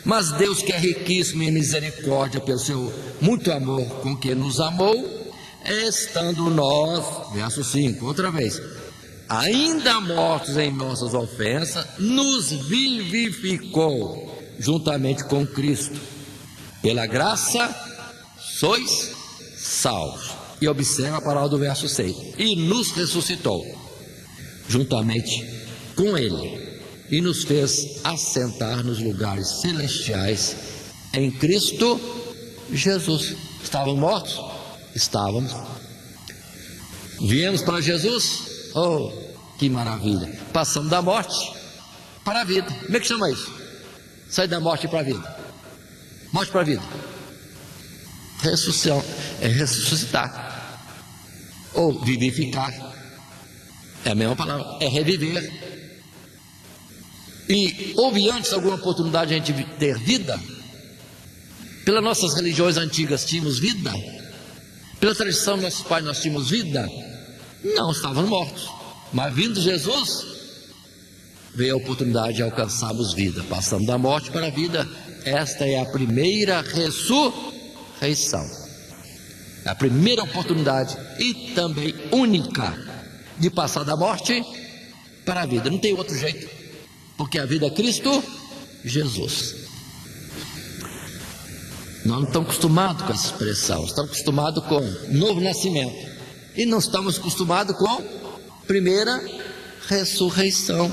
Mas Deus, que é riquíssimo em misericórdia, pelo seu muito amor com que nos amou, estando nós, verso 5, outra vez, ainda mortos em nossas ofensas, nos vivificou juntamente com Cristo. Pela graça sois salvos. E observa a palavra do verso 6: e nos ressuscitou juntamente com Ele, e nos fez assentar nos lugares celestiais em Cristo Jesus. Estávamos mortos? Estávamos. Viemos para Jesus? Oh, que maravilha! Passamos da morte para a vida. Como é que chama isso? Sair da morte para a vida. Morte para a vida. Ressuscitar é ressuscitar, ou vivificar, é a mesma palavra, é reviver. E houve antes alguma oportunidade de a gente ter vida? Pelas nossas religiões antigas tínhamos vida? Pela tradição dos nossos pais nós tínhamos vida? Não, estávamos mortos. Mas vindo Jesus, veio a oportunidade de alcançarmos vida. Passamos da morte para a vida. Esta é a primeira ressurreição, a primeira oportunidade e também única de passar da morte para a vida. Não tem outro jeito, porque a vida é Cristo Jesus. Nós não estamos acostumados com essa expressão, estamos acostumados com novo nascimento e não estamos acostumados com primeira ressurreição.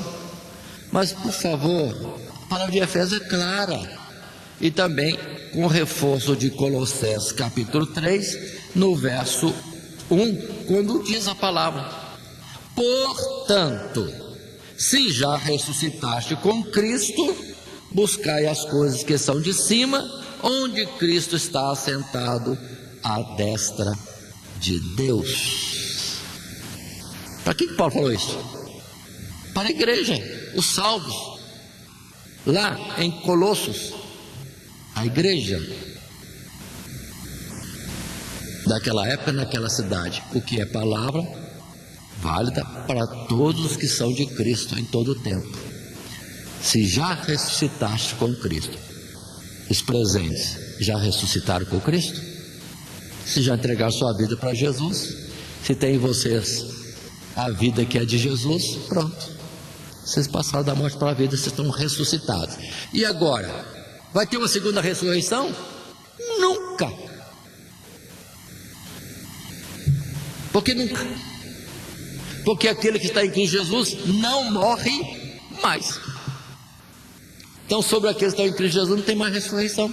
Mas por favor, a palavra de Efésios é clara, e também com o reforço de Colossenses capítulo 3, no verso 1, quando diz a palavra: portanto, se já ressuscitaste com Cristo, buscai as coisas que são de cima, onde Cristo está assentado à destra de Deus. Para que Paulo falou isso? Para a igreja, os salvos, lá em Colossos, a igreja. daquela época naquela cidade, o que é palavra válida para todos os que são de Cristo em todo o tempo. Se já ressuscitaste com Cristo, os presentes já ressuscitaram com Cristo? Se já entregaram sua vida para Jesus, se tem em vocês a vida que é de Jesus, pronto. Vocês passaram da morte para a vida, vocês estão ressuscitados. E agora? Vai ter uma segunda ressurreição? Nunca. Por que nunca? Porque aquele que está em Cristo Jesus não morre mais. Então, sobre aqueles que estão em Cristo Jesus não tem mais ressurreição.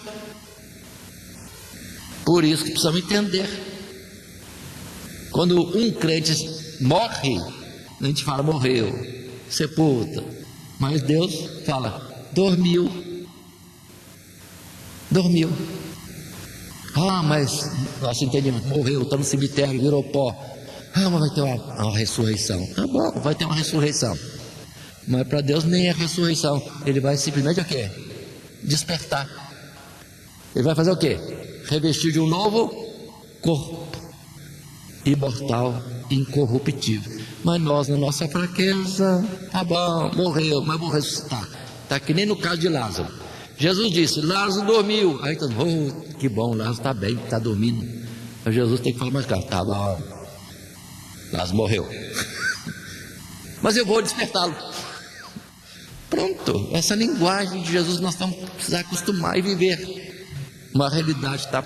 Por isso que precisamos entender. Quando um crente morre, a gente fala morreu, sepulta, mas Deus fala dormiu. Mas nós entendemos, morreu, está no cemitério, virou pó. Mas vai ter uma ressurreição. Tá bom, vai ter uma ressurreição. Mas para Deus nem é ressurreição. Ele vai simplesmente o quê? Despertar. Ele vai fazer o quê? Revestir de um novo corpo imortal, incorruptível. Mas nós, na nossa fraqueza, tá bom, morreu, mas vou ressuscitar. Está que nem no caso de Lázaro. Jesus disse, Lázaro dormiu. Aí todo mundo, que bom, Lázaro está bem, está dormindo. Mas Jesus tem que falar mais claro, tá bom, Lázaro morreu. Mas eu vou despertá-lo. Pronto, essa linguagem de Jesus nós estamos precisando acostumar e viver. Uma realidade está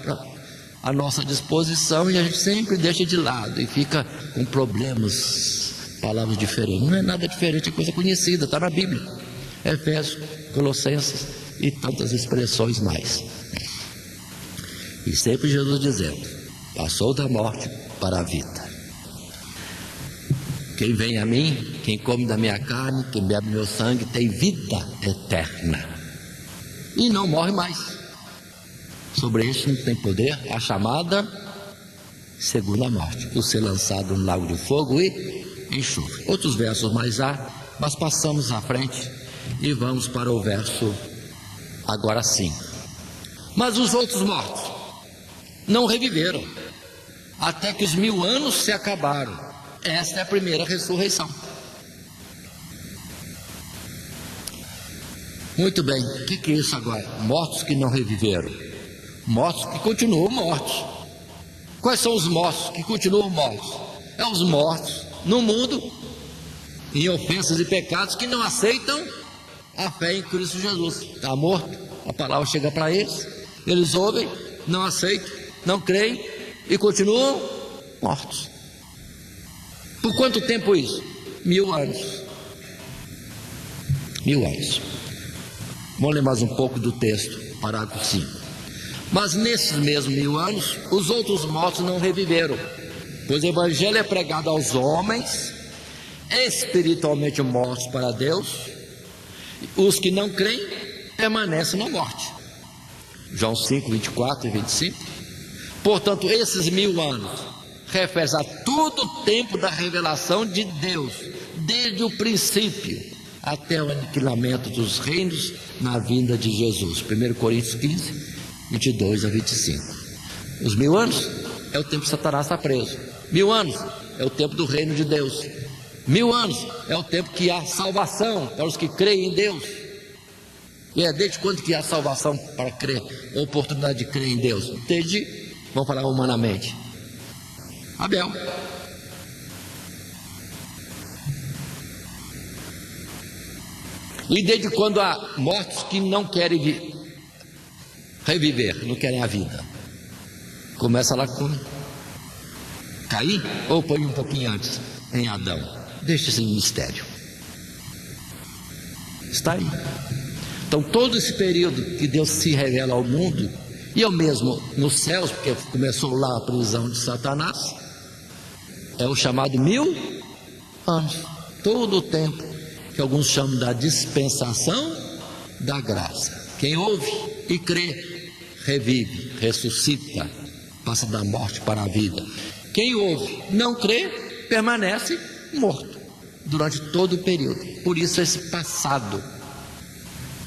à nossa disposição e a gente sempre deixa de lado e fica com problemas, palavras diferentes. Não é nada diferente, é coisa conhecida, está na Bíblia. Efésios, Colossenses e tantas expressões mais. E sempre Jesus dizendo, passou da morte para a vida. Quem vem a mim, quem come da minha carne, quem bebe meu sangue, tem vida eterna. E não morre mais. Sobre isso não tem poder a chamada segunda morte, o ser lançado no lago de fogo e enxofre. Outros versos mais há, mas passamos à frente e vamos para o verso agora 5. Mas os outros mortos não reviveram, até que os 1000 anos se acabaram. Esta é a primeira ressurreição. Muito bem, o que é isso agora? Mortos que não reviveram, mortos que continuam mortos. Quais são os mortos que continuam mortos? É os mortos no mundo, em ofensas e pecados, que não aceitam a fé em Cristo Jesus. Está morto, a palavra chega para eles ouvem, não aceitam, não creem e continuam mortos. Por quanto tempo isso? 1000 anos. 1000 anos. Vamos ler mais um pouco do texto, parágrafo 5. Mas nesses mesmos 1000 anos, os outros mortos não reviveram, pois o evangelho é pregado aos homens, espiritualmente mortos para Deus. Os que não creem permanecem na morte. João 5, 24 e 25. Portanto, esses 1000 anos refere a todo o tempo da revelação de Deus, desde o princípio até o aniquilamento dos reinos na vinda de Jesus. 1 Coríntios 15, 22 a 25. Os 1000 anos é o tempo que Satanás está preso. 1000 anos é o tempo do reino de Deus. 1000 anos é o tempo que há salvação para os que creem em Deus. E é desde quando que há salvação para crer, a oportunidade de crer em Deus? Desde, vamos falar humanamente, Abel. E desde quando há mortos que não querem reviver, não querem a vida? Começa lá com Caim, ou põe um pouquinho antes, em Adão. Deixa esse mistério. Está aí. Então todo esse período que Deus se revela ao mundo, e eu mesmo nos céus, porque começou lá a prisão de Satanás, é o chamado 1000 anos. Todo o tempo que alguns chamam da dispensação da graça. Quem ouve e crê, revive, ressuscita, passa da morte para a vida. Quem ouve, não crê, permanece morto durante todo o período. Por isso esse passado,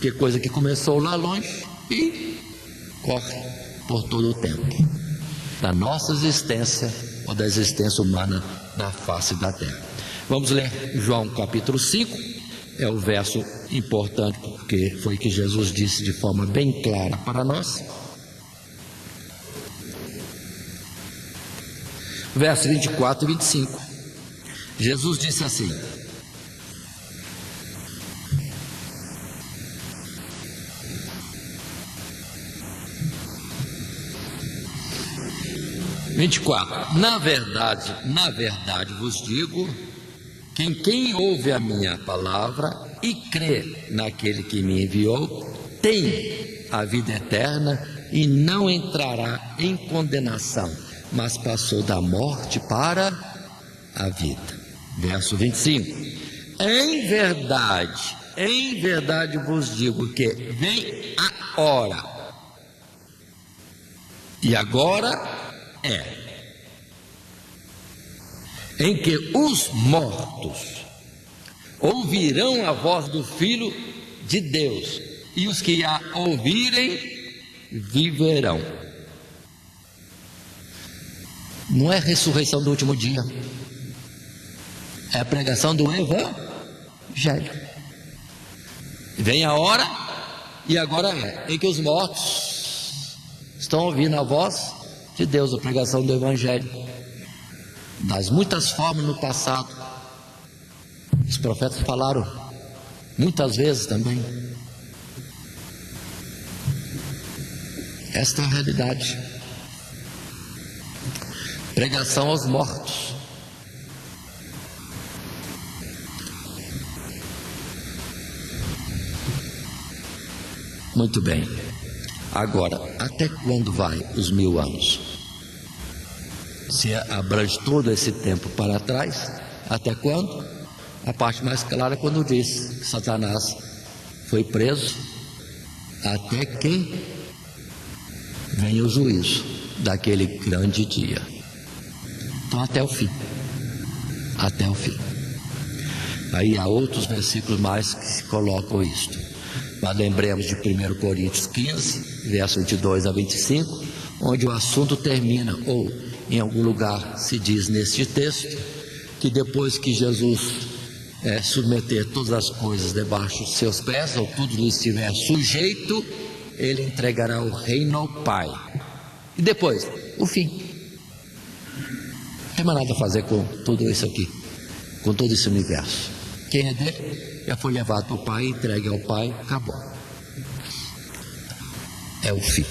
que é coisa que começou lá longe e corre por todo o tempo. da nossa existência ou da existência humana na face da terra. Vamos ler João capítulo 5, é o verso importante, porque foi que Jesus disse de forma bem clara para nós. Verso 24 e 25. Jesus disse assim: 24. Na verdade vos digo, que quem ouve a minha palavra e crê naquele que me enviou, tem a vida eterna e não entrará em condenação, mas passou da morte para a vida. Verso 25. Em verdade vos digo que vem a hora, e agora em que os mortos ouvirão a voz do Filho de Deus, e os que a ouvirem viverão. Não é ressurreição do último dia, é a pregação do Evangelho. Vem a hora, e agora em que os mortos estão ouvindo a voz de Deus, a pregação do Evangelho. Das muitas formas no passado, os profetas falaram muitas vezes também. Esta é a realidade. Pregação aos mortos. Muito bem. Agora, até quando vai os 1000 anos? Se abrange todo esse tempo para trás, até quando? A parte mais clara é quando diz que Satanás foi preso até que venha o juízo daquele grande dia. Então até o fim. Até o fim. Aí há outros versículos mais que se colocam isto. Mas lembremos de 1 Coríntios 15, verso 22 a 25, onde o assunto termina, ou em algum lugar se diz neste texto, que depois que Jesus submeter todas as coisas debaixo de seus pés, ou tudo lhe estiver sujeito, ele entregará o reino ao Pai. E depois, o fim. Não tem mais nada a fazer com tudo isso aqui, com todo esse universo. Quem é dele? Já foi levado para o Pai, entregue ao Pai, acabou. É o fim.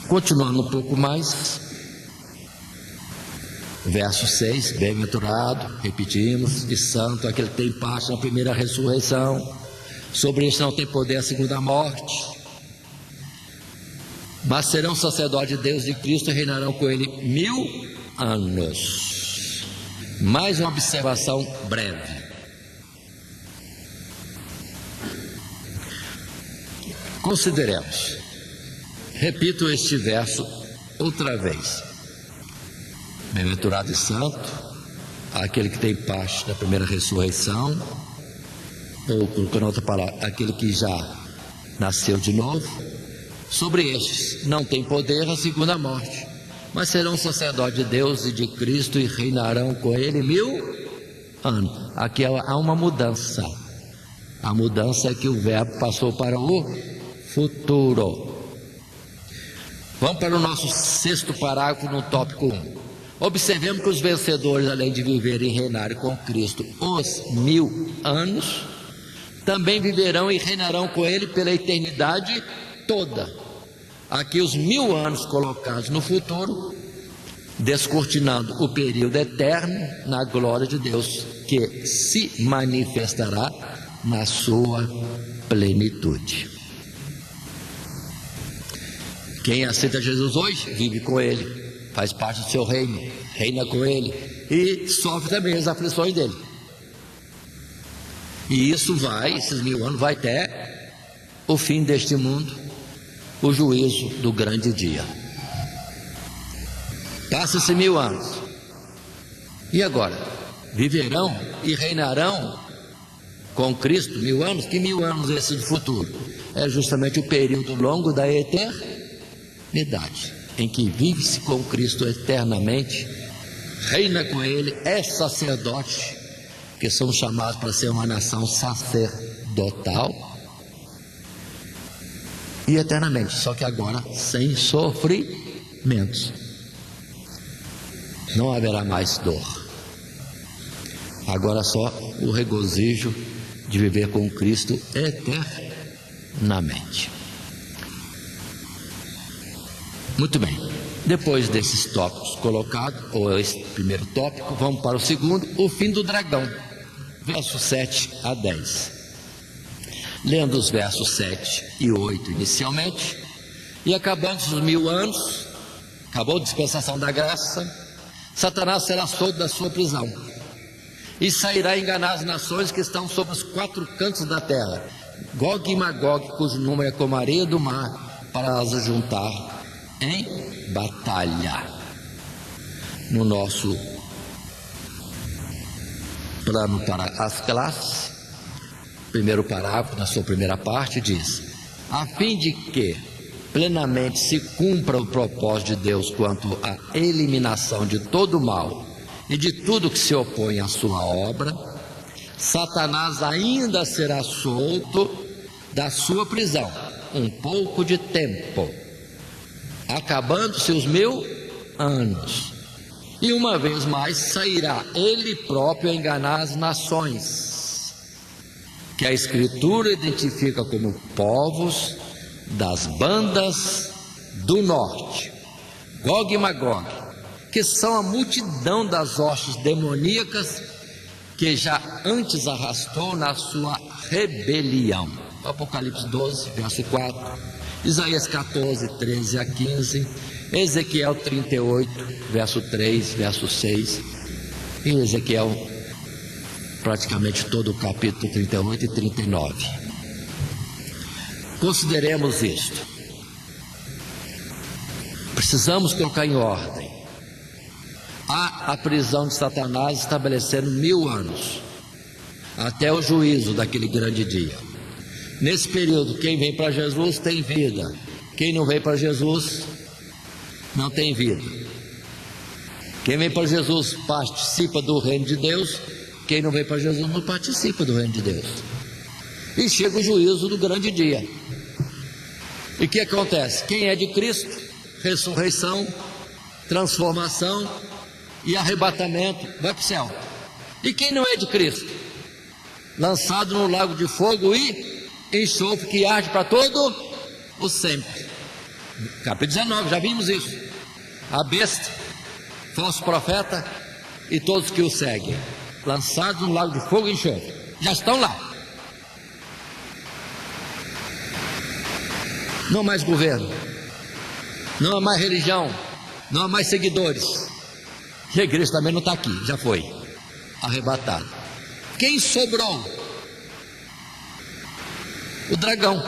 Continuando um pouco mais, verso 6, bem-aventurado, repetimos, e santo aquele que tem parte na primeira ressurreição. Sobre este não tem poder a segunda morte, mas serão sacerdotes de Deus e de Cristo e reinarão com ele 1000 anos. Mais uma observação breve. Consideremos, repito este verso outra vez: bem-aventurado e santo aquele que tem parte na primeira ressurreição, ou colocando outra palavra, aquele que já nasceu de novo. Sobre estes não tem poder a segunda morte, mas serão sacerdotes de Deus e de Cristo e reinarão com ele 1000 anos. Aqui há uma mudança. A mudança é que o verbo passou para o futuro. Vamos para o nosso 6º parágrafo no tópico 1. Observemos que os vencedores, além de viverem e reinarem com Cristo os 1000 anos, também viverão e reinarão com ele pela eternidade toda. Aqui os 1000 anos colocados no futuro, descortinando o período eterno na glória de Deus, que se manifestará na sua plenitude. Quem aceita Jesus hoje, vive com ele, faz parte do seu reino, reina com ele e sofre também as aflições dele. E isso esses 1000 anos vai até o fim deste mundo, o juízo do grande dia. Passa-se 1000 anos. E agora? Viverão e reinarão com Cristo 1000 anos? Que 1000 anos esse do futuro? É justamente o período longo da eternidade. em que vive-se com Cristo eternamente, reina com Ele, é sacerdote, que somos chamados para ser uma nação sacerdotal, e eternamente, só que agora sem sofrimentos. Não haverá mais dor. Agora só o regozijo de viver com Cristo eternamente. Muito bem. Depois desses tópicos colocados, ou esse primeiro tópico, vamos para o segundo, o fim do dragão. Versos 7 a 10. Lendo os versos 7 e 8 inicialmente, e acabando os 1000 anos, acabou a dispensação da graça, Satanás será solto da sua prisão, e sairá enganar as nações que estão sobre os 4 cantos da terra, Gog e Magog, cujo número é como a areia do mar, para as juntar em batalha. No nosso plano para as classes, primeiro parágrafo, na sua primeira parte, diz: a fim de que plenamente se cumpra o propósito de Deus quanto à eliminação de todo o mal e de tudo que se opõe à sua obra, Satanás ainda será solto da sua prisão um pouco de tempo, acabando-se os 1000 anos, e uma vez mais sairá ele próprio a enganar as nações, que a Escritura identifica como povos das bandas do norte, Gog e Magog, que são a multidão das hostes demoníacas que já antes arrastou na sua rebelião. Apocalipse 12, verso 4, Isaías 14, 13 a 15, Ezequiel 38, verso 3, verso 6, e Ezequiel praticamente todo o capítulo 38 e 39. Consideremos isto. Precisamos colocar em ordem. Há a prisão de Satanás estabelecendo 1000 anos, até o juízo daquele grande dia. Nesse período, quem vem para Jesus tem vida, quem não vem para Jesus não tem vida. Quem vem para Jesus participa do reino de Deus, quem não vem para Jesus não participa do reino de Deus. E chega o juízo do grande dia. E o que acontece? Quem é de Cristo, ressurreição, transformação e arrebatamento, vai para o céu. E quem não é de Cristo, lançado no lago de fogo e enxofre que arde para todo o sempre. Capítulo 19, já vimos isso. A besta, falso profeta e todos que o seguem, lançados no lago de fogo e enxofre, já estão lá. Não há mais governo, não há mais religião, não há mais seguidores. E a igreja também não está aqui, já foi arrebatado. Quem sobrou? O dragão,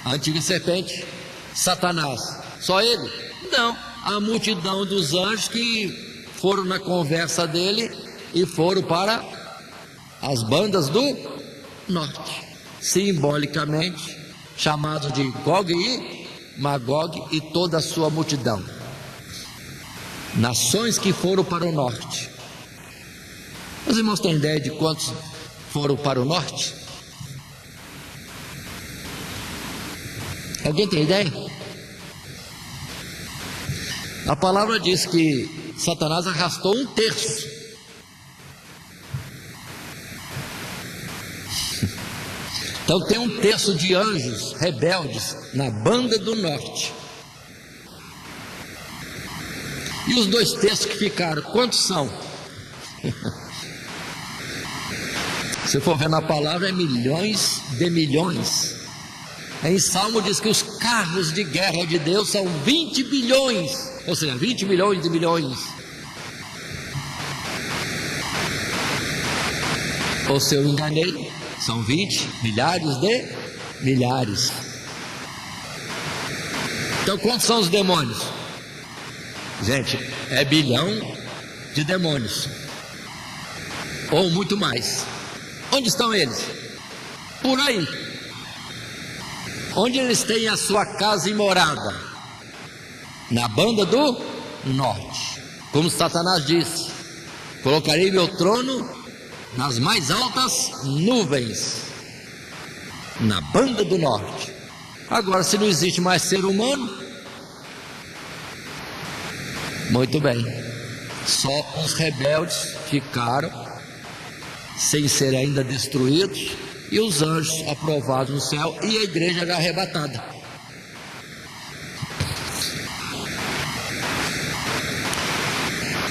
a antiga serpente, Satanás. Só ele? Não, a multidão dos anjos que foram na conversa dele e foram para as bandas do norte, simbolicamente chamados de Gog e Magog e toda a sua multidão. Nações que foram para o norte. Os irmãos têm ideia de quantos foram para o norte? Alguém tem ideia? A palavra diz que Satanás arrastou 1/3. Então tem 1/3 de anjos rebeldes na banda do norte. E os 2/3 que ficaram, quantos são? Se for ver na palavra, é milhões de milhões. Em Salmo diz que os carros de guerra de Deus são 20 bilhões, ou seja, 20 milhões de milhões. Ou se eu enganei, são 20 milhares de milhares. Então quantos são os demônios? Gente, é bilhão de demônios, ou muito mais. Onde estão eles? Por aí. Onde eles têm a sua casa e morada. na banda do norte. Como Satanás disse: colocarei meu trono nas mais altas nuvens, na banda do norte. Agora, se não existe mais ser humano, muito bem, só os rebeldes ficaram sem ser ainda destruídos, e os anjos aprovados no céu, e a igreja já arrebatada.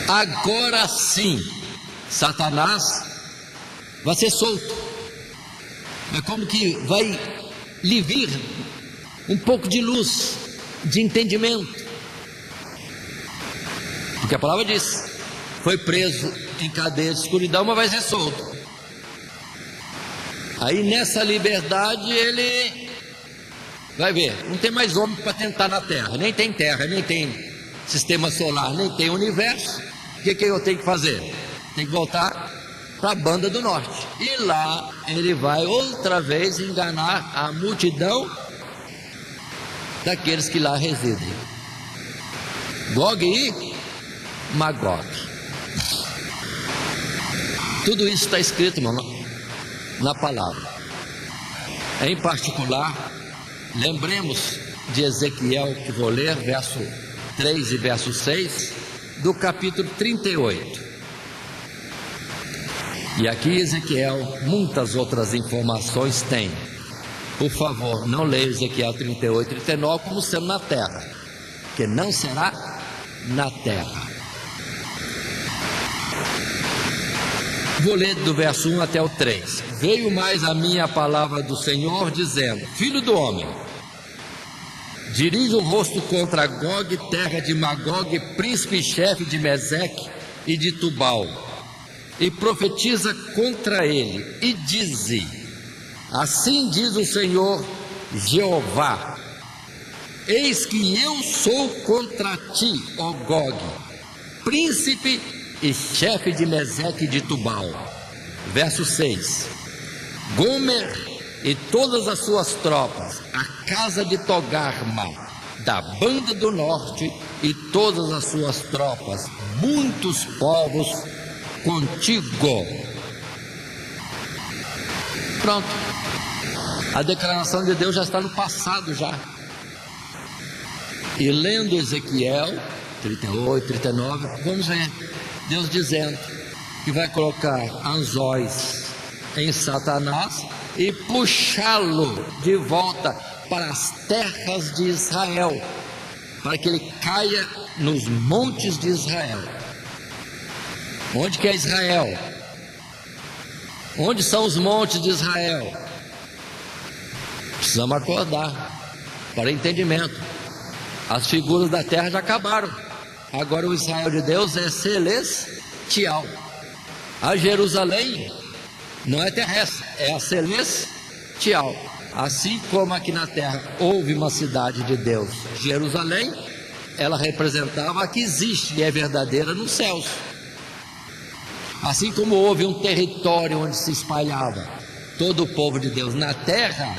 Agora sim, Satanás vai ser solto. É como que vai lhe vir um pouco de luz, de entendimento. Porque a palavra diz: foi preso em cadeia de escuridão, mas vai ser solto. Aí nessa liberdade ele vai ver, não tem mais homem para tentar na terra, nem tem sistema solar, nem tem universo. O que eu tenho que fazer? Tem que voltar para a banda do norte, e lá ele vai outra vez enganar a multidão daqueles que lá residem. Gog e Magog. Tudo isso está escrito, irmão, na palavra. Em particular, lembremos de Ezequiel, que vou ler, verso 3 e verso 6, do capítulo 38. E aqui Ezequiel, muitas outras informações tem. Por favor, não leia Ezequiel 38 e 39 como sendo na terra, que não será na terra. Vou ler do verso 1 até o 3. Veio mais a minha palavra do Senhor, dizendo: filho do homem, dirige o rosto contra Gog, terra de Magog, príncipe e chefe de Meseque e de Tubal, e profetiza contra ele, e dize: assim diz o Senhor Jeová: eis que eu sou contra ti, ó Gog, príncipe e chefe de Meseque e de Tubal. Verso 6: Gomer e todas as suas tropas, a casa de Togarma, da banda do norte, e todas as suas tropas, muitos povos contigo. Pronto, a declaração de Deus já está no passado já. E lendo Ezequiel 38, 39, vamos ver Deus dizendo que vai colocar anzóis em Satanás e puxá-lo de volta para as terras de Israel, para que ele caia nos montes de Israel. Onde que é Israel? Onde são os montes de Israel? Precisamos acordar para entendimento. As figuras da terra já acabaram. Agora o Israel de Deus é celestial. A Jerusalém não é terrestre, é a celestial. Assim como aqui na terra houve uma cidade de Deus, Jerusalém, ela representava a que existe e é verdadeira nos céus. Assim como houve um território onde se espalhava todo o povo de Deus na terra,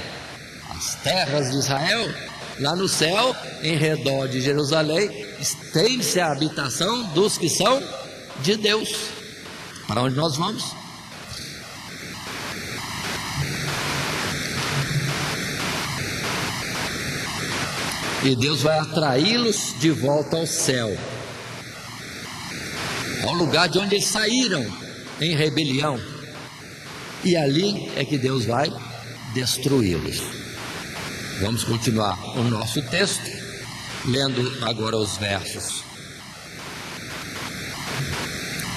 as terras de Israel, lá no céu, em redor de Jerusalém, estende-se a habitação dos que são de Deus. Para onde nós vamos? E Deus vai atraí-los de volta ao céu, ao lugar de onde eles saíram em rebelião, e ali é que Deus vai destruí-los. Vamos continuar o nosso texto, lendo agora os versos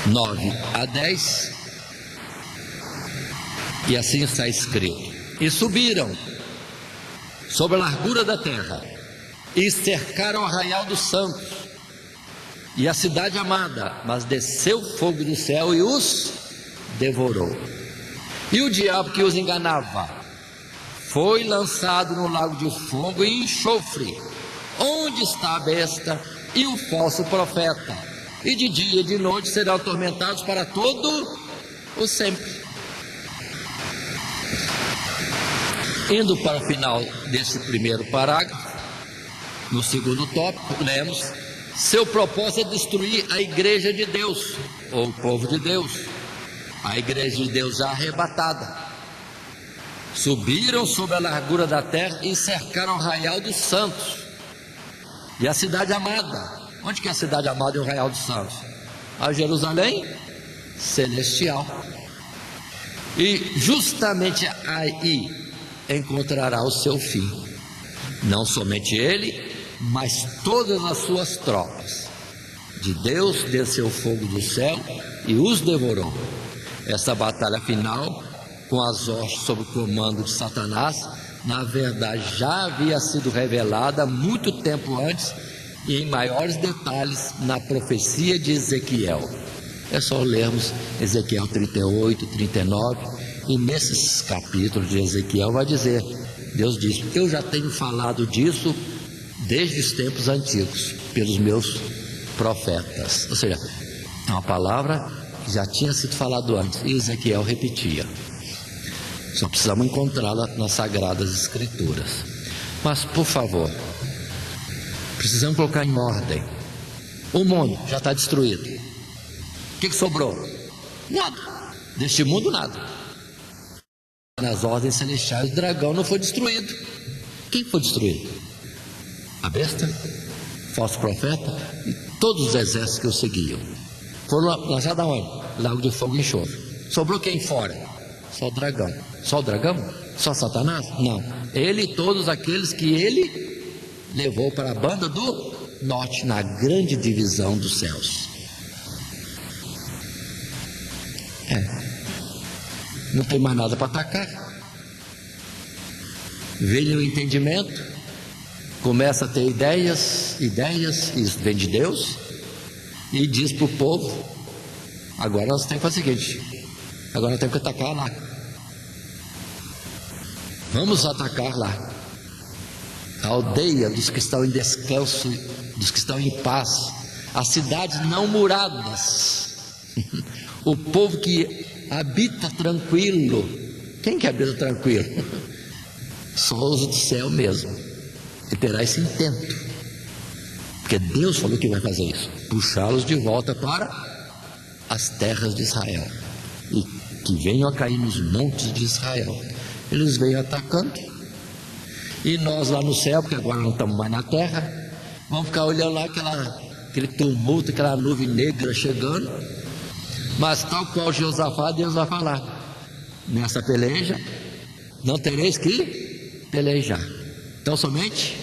9 a 10, e assim está escrito: e subiram sobre a largura da terra, e cercaram o arraial dos santos e a cidade amada, mas desceu fogo do céu e os devorou. E o diabo que os enganava foi lançado no lago de fogo e enxofre, onde está a besta e o falso profeta, e de dia e de noite serão atormentados para todo o sempre. Indo para o final desse primeiro parágrafo, No segundo tópico, lemos: seu propósito é destruir a igreja de Deus, ou o povo de Deus, a igreja de Deus já arrebatada. Subiram sobre a largura da terra e cercaram o arraial dos santos e a cidade amada. Onde que é a cidade amada e o arraial dos santos? A Jerusalém celestial. E justamente aí encontrará o seu fim. Não somente ele, mas todas as suas tropas. De Deus desceu fogo do céu e os devorou. Essa batalha final, com as hostes sob o comando de Satanás, na verdade já havia sido revelada muito tempo antes e em maiores detalhes na profecia de Ezequiel. É só lermos Ezequiel 38, 39, e nesses capítulos de Ezequiel vai dizer, Deus diz: eu já tenho falado disso desde os tempos antigos, pelos meus profetas. Ou seja, é uma palavra que já tinha sido falado antes, e Ezequiel repetia. Só precisamos encontrá-la nas Sagradas Escrituras. Mas, por favor, precisamos colocar em ordem. O mundo já está destruído. O que sobrou? Nada. Deste mundo, nada. Nas ordens celestiais, o dragão não foi destruído. Quem foi destruído? A besta, falso profeta e todos os exércitos que o seguiam. Foram lançados aonde? Lago de fogo e enxofre. Sobrou quem fora? Só o dragão. Só o dragão? Só Satanás? Não. Ele e todos aqueles que ele levou para a banda do norte, na grande divisão dos céus. Não tem mais nada para atacar. Vem o entendimento, começa a ter ideias, isso vem de Deus, e diz para o povo: agora nós temos que fazer o seguinte, agora nós temos que atacar lá. Vamos atacar lá a aldeia dos que estão em descanso, dos que estão em paz, as cidades não muradas, o povo que habita tranquilo. Quem que habita tranquilo? Só os do céu mesmo. E terá esse intento, porque Deus falou que vai fazer isso, puxá-los de volta para as terras de Israel, e que venham a cair nos montes de Israel. Eles vêm atacando, e nós lá no céu, porque agora não estamos mais na terra, vamos ficar olhando lá aquele tumulto, aquela nuvem negra chegando. Mas tal qual Josafá, Deus vai falar: nessa peleja não tereis que pelejar, então somente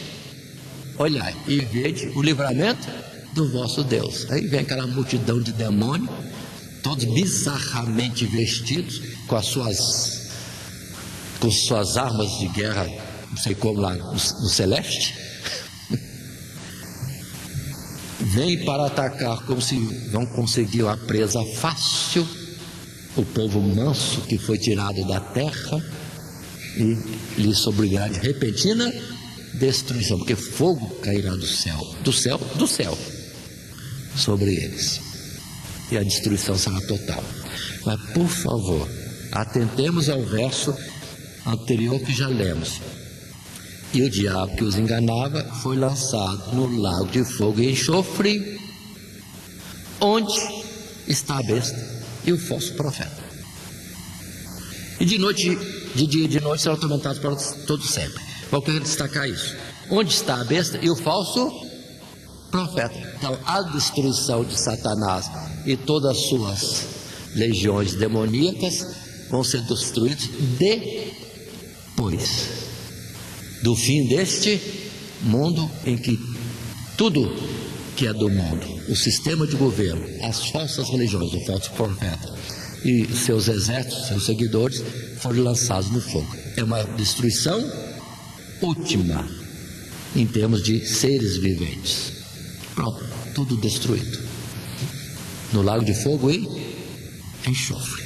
olhai e vede o livramento do vosso Deus. Aí vem aquela multidão de demônios, todos bizarramente vestidos, com suas armas de guerra, não sei como lá no celeste, vem para atacar como se não conseguiu a presa fácil, o povo manso que foi tirado da terra, e lhe sobrevirá de repentina destruição, porque fogo cairá do céu sobre eles, e a destruição será total. Mas por favor, atentemos ao verso anterior que já lemos: e o diabo que os enganava foi lançado no lago de fogo e enxofre, onde está a besta e o falso profeta. E de dia e de noite serão atormentados para todo sempre. Eu quero destacar isso: onde está a besta e o falso profeta. Então, a destruição de Satanás e todas as suas legiões demoníacas vão ser destruídos depois do fim deste mundo, em que tudo que é do mundo, o sistema de governo, as falsas religiões, o falso profeta e seus exércitos, seus seguidores, foram lançados no fogo. É uma destruição última em termos de seres viventes. Pronto, tudo destruído no lago de fogo e enxofre.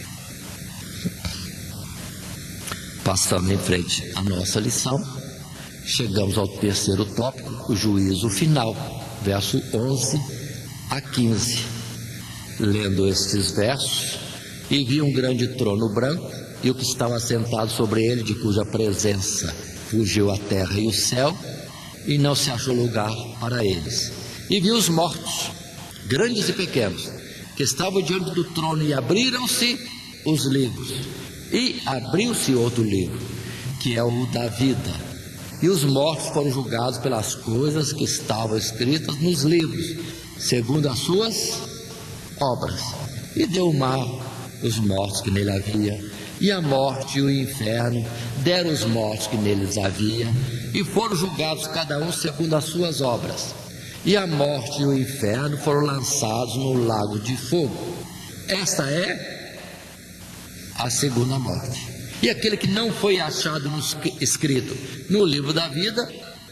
Passando em frente à nossa lição, chegamos ao terceiro tópico, o juízo final, verso 11 a 15. Lendo estes versos: e vi um grande trono branco, e o que estava sentado sobre ele, de cuja presença fugiu a terra e o céu, e não se achou lugar para eles. E viu os mortos, grandes e pequenos, que estavam diante do trono, e abriram-se os livros. E abriu-se outro livro, que é o da vida. E os mortos foram julgados pelas coisas que estavam escritas nos livros, segundo as suas obras. E deu o mar os mortos que nele havia, e a morte e o inferno deram os mortos que neles havia, e foram julgados cada um segundo as suas obras. E a morte e o inferno foram lançados no lago de fogo. Esta é a segunda morte. E aquele que não foi achado escrito no livro da vida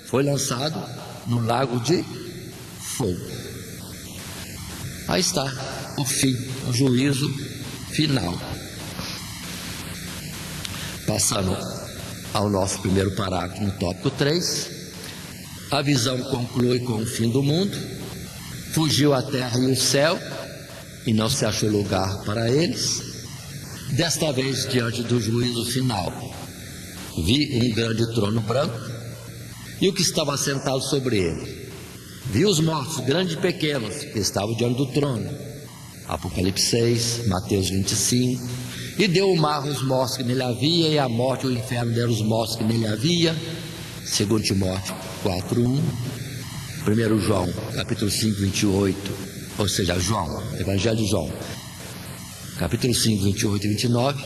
foi lançado no lago de fogo. Aí está o fim, o juízo final. Passando ao nosso primeiro parágrafo, no tópico 3, a visão conclui com o fim do mundo. Fugiu a terra e o céu, e não se achou lugar para eles. Desta vez, diante do juízo final, vi um grande trono branco, e o que estava sentado sobre ele. Vi os mortos, grandes e pequenos, que estavam diante do trono. Apocalipse 6, Mateus 25. E deu o mar os mortos que nele havia, e a morte e o inferno deram os mortos que nele havia. 2 Timóteo 4:1. 1 João, capítulo 5, 28. Ou seja, João, Evangelho de João, capítulo 5, 28 e 29.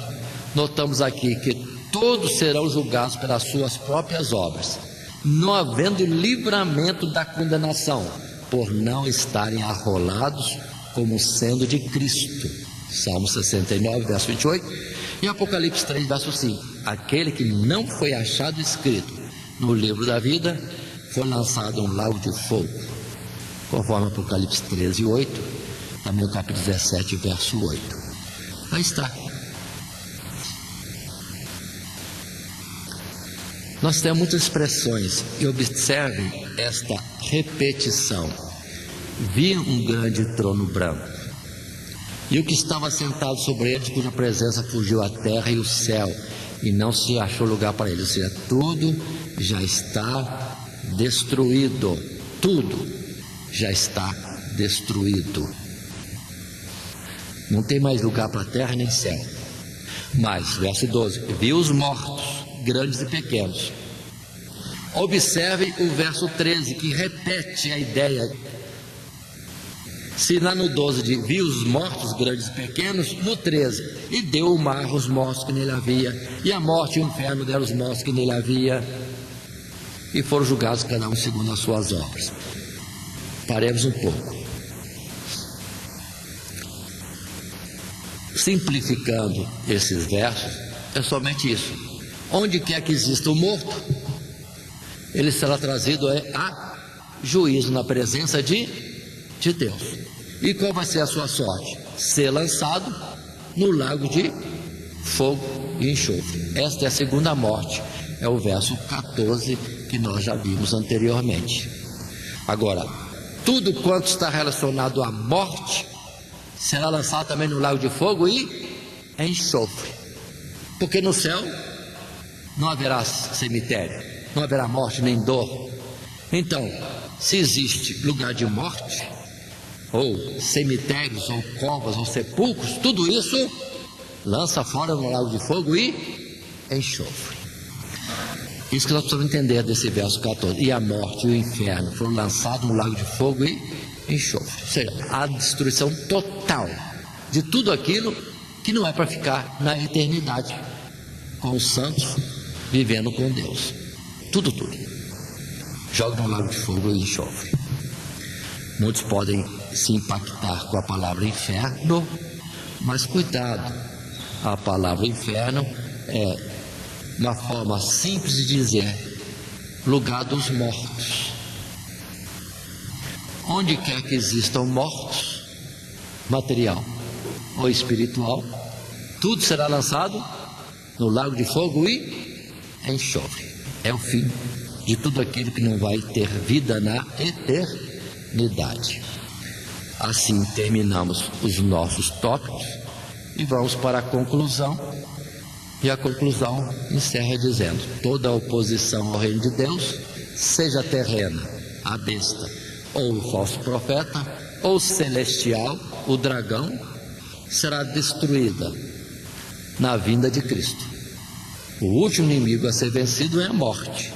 Notamos aqui que todos serão julgados pelas suas próprias obras, não havendo livramento da condenação, por não estarem arrolados como sendo de Cristo. Salmo 69, verso 28, e Apocalipse 3, verso 5. Aquele que não foi achado escrito no livro da vida foi lançado um lago de fogo, conforme Apocalipse 13, 8, também o capítulo 17, verso 8. Aí está. Nós temos muitas expressões, e observem esta repetição. Vi um grande trono branco, e o que estava sentado sobre eles, cuja presença fugiu a terra e o céu, e não se achou lugar para eles. Ou seja, tudo já está destruído. Tudo já está destruído. Não tem mais lugar para terra nem céu. Mas, verso 12: vi os mortos, grandes e pequenos. Observem o verso 13, que repete a ideia. Se lá no 12 de vi os mortos, grandes e pequenos, no 13, e deu o mar os mortos que nele havia, e a morte e o inferno deram os mortos que nele havia, e foram julgados cada um segundo as suas obras. Paremos um pouco. Simplificando esses versos, é somente isso. Onde quer que exista o morto, ele será trazido a juízo na presença de Deus. E qual vai ser a sua sorte? Ser lançado no lago de fogo e enxofre. Esta é a segunda morte. É o verso 14 que nós já vimos anteriormente. Agora, tudo quanto está relacionado à morte será lançado também no lago de fogo e enxofre. Porque no céu não haverá cemitério, não haverá morte nem dor. Então, se existe lugar de morte, ou cemitérios, ou covas, ou sepulcros, tudo isso lança fora no lago de fogo e enxofre. Isso que nós precisamos entender desse verso 14. E a morte e o inferno foram lançados no lago de fogo e enxofre. Ou seja, a destruição total de tudo aquilo que não é para ficar na eternidade com os santos, vivendo com Deus. Tudo. Joga no lago de fogo e enxofre. Muitos podem se impactar com a palavra inferno, mas cuidado, a palavra inferno é uma forma simples de dizer lugar dos mortos. Onde quer que existam mortos, material ou espiritual, tudo será lançado no lago de fogo e enxofre. É o fim de tudo aquilo que não vai ter vida na eternidade. Assim terminamos os nossos tópicos e vamos para a conclusão. E a conclusão encerra dizendo: toda oposição ao reino de Deus seja terrena, a besta, ou o falso profeta, ou celestial, o dragão, será destruída na vinda de Cristo. O último inimigo a ser vencido é a morte.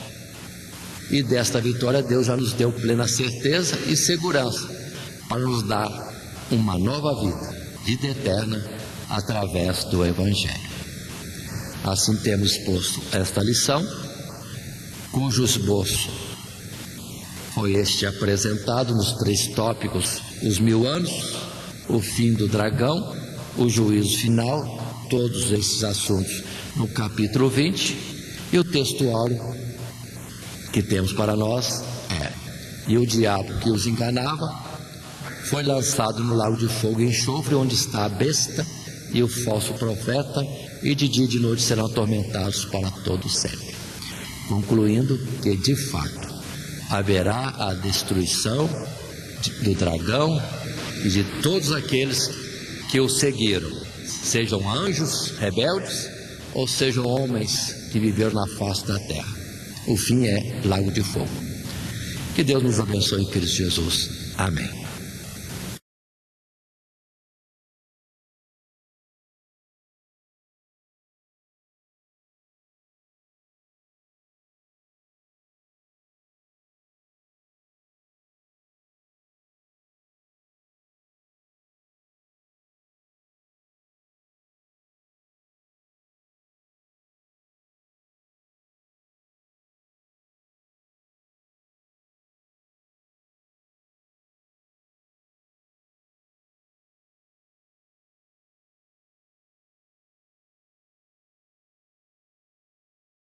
E desta vitória Deus já nos deu plena certeza e segurança para nos dar uma nova vida eterna através do Evangelho. Assim temos exposto esta lição, cujo esboço foi este apresentado nos 3 tópicos: os 1000 anos, o fim do dragão, o juízo final, todos esses assuntos no capítulo 20, e o texto áureo que temos para nós é: e o diabo que os enganava foi lançado no lago de fogo e enxofre, onde está a besta e o falso profeta, e de dia e de noite serão atormentados para todo sempre. Concluindo que, de fato, haverá a destruição do dragão e de todos aqueles que o seguiram, sejam anjos rebeldes ou sejam homens que viveram na face da terra. O fim é lago de fogo. Que Deus nos abençoe em Cristo Jesus. Amém.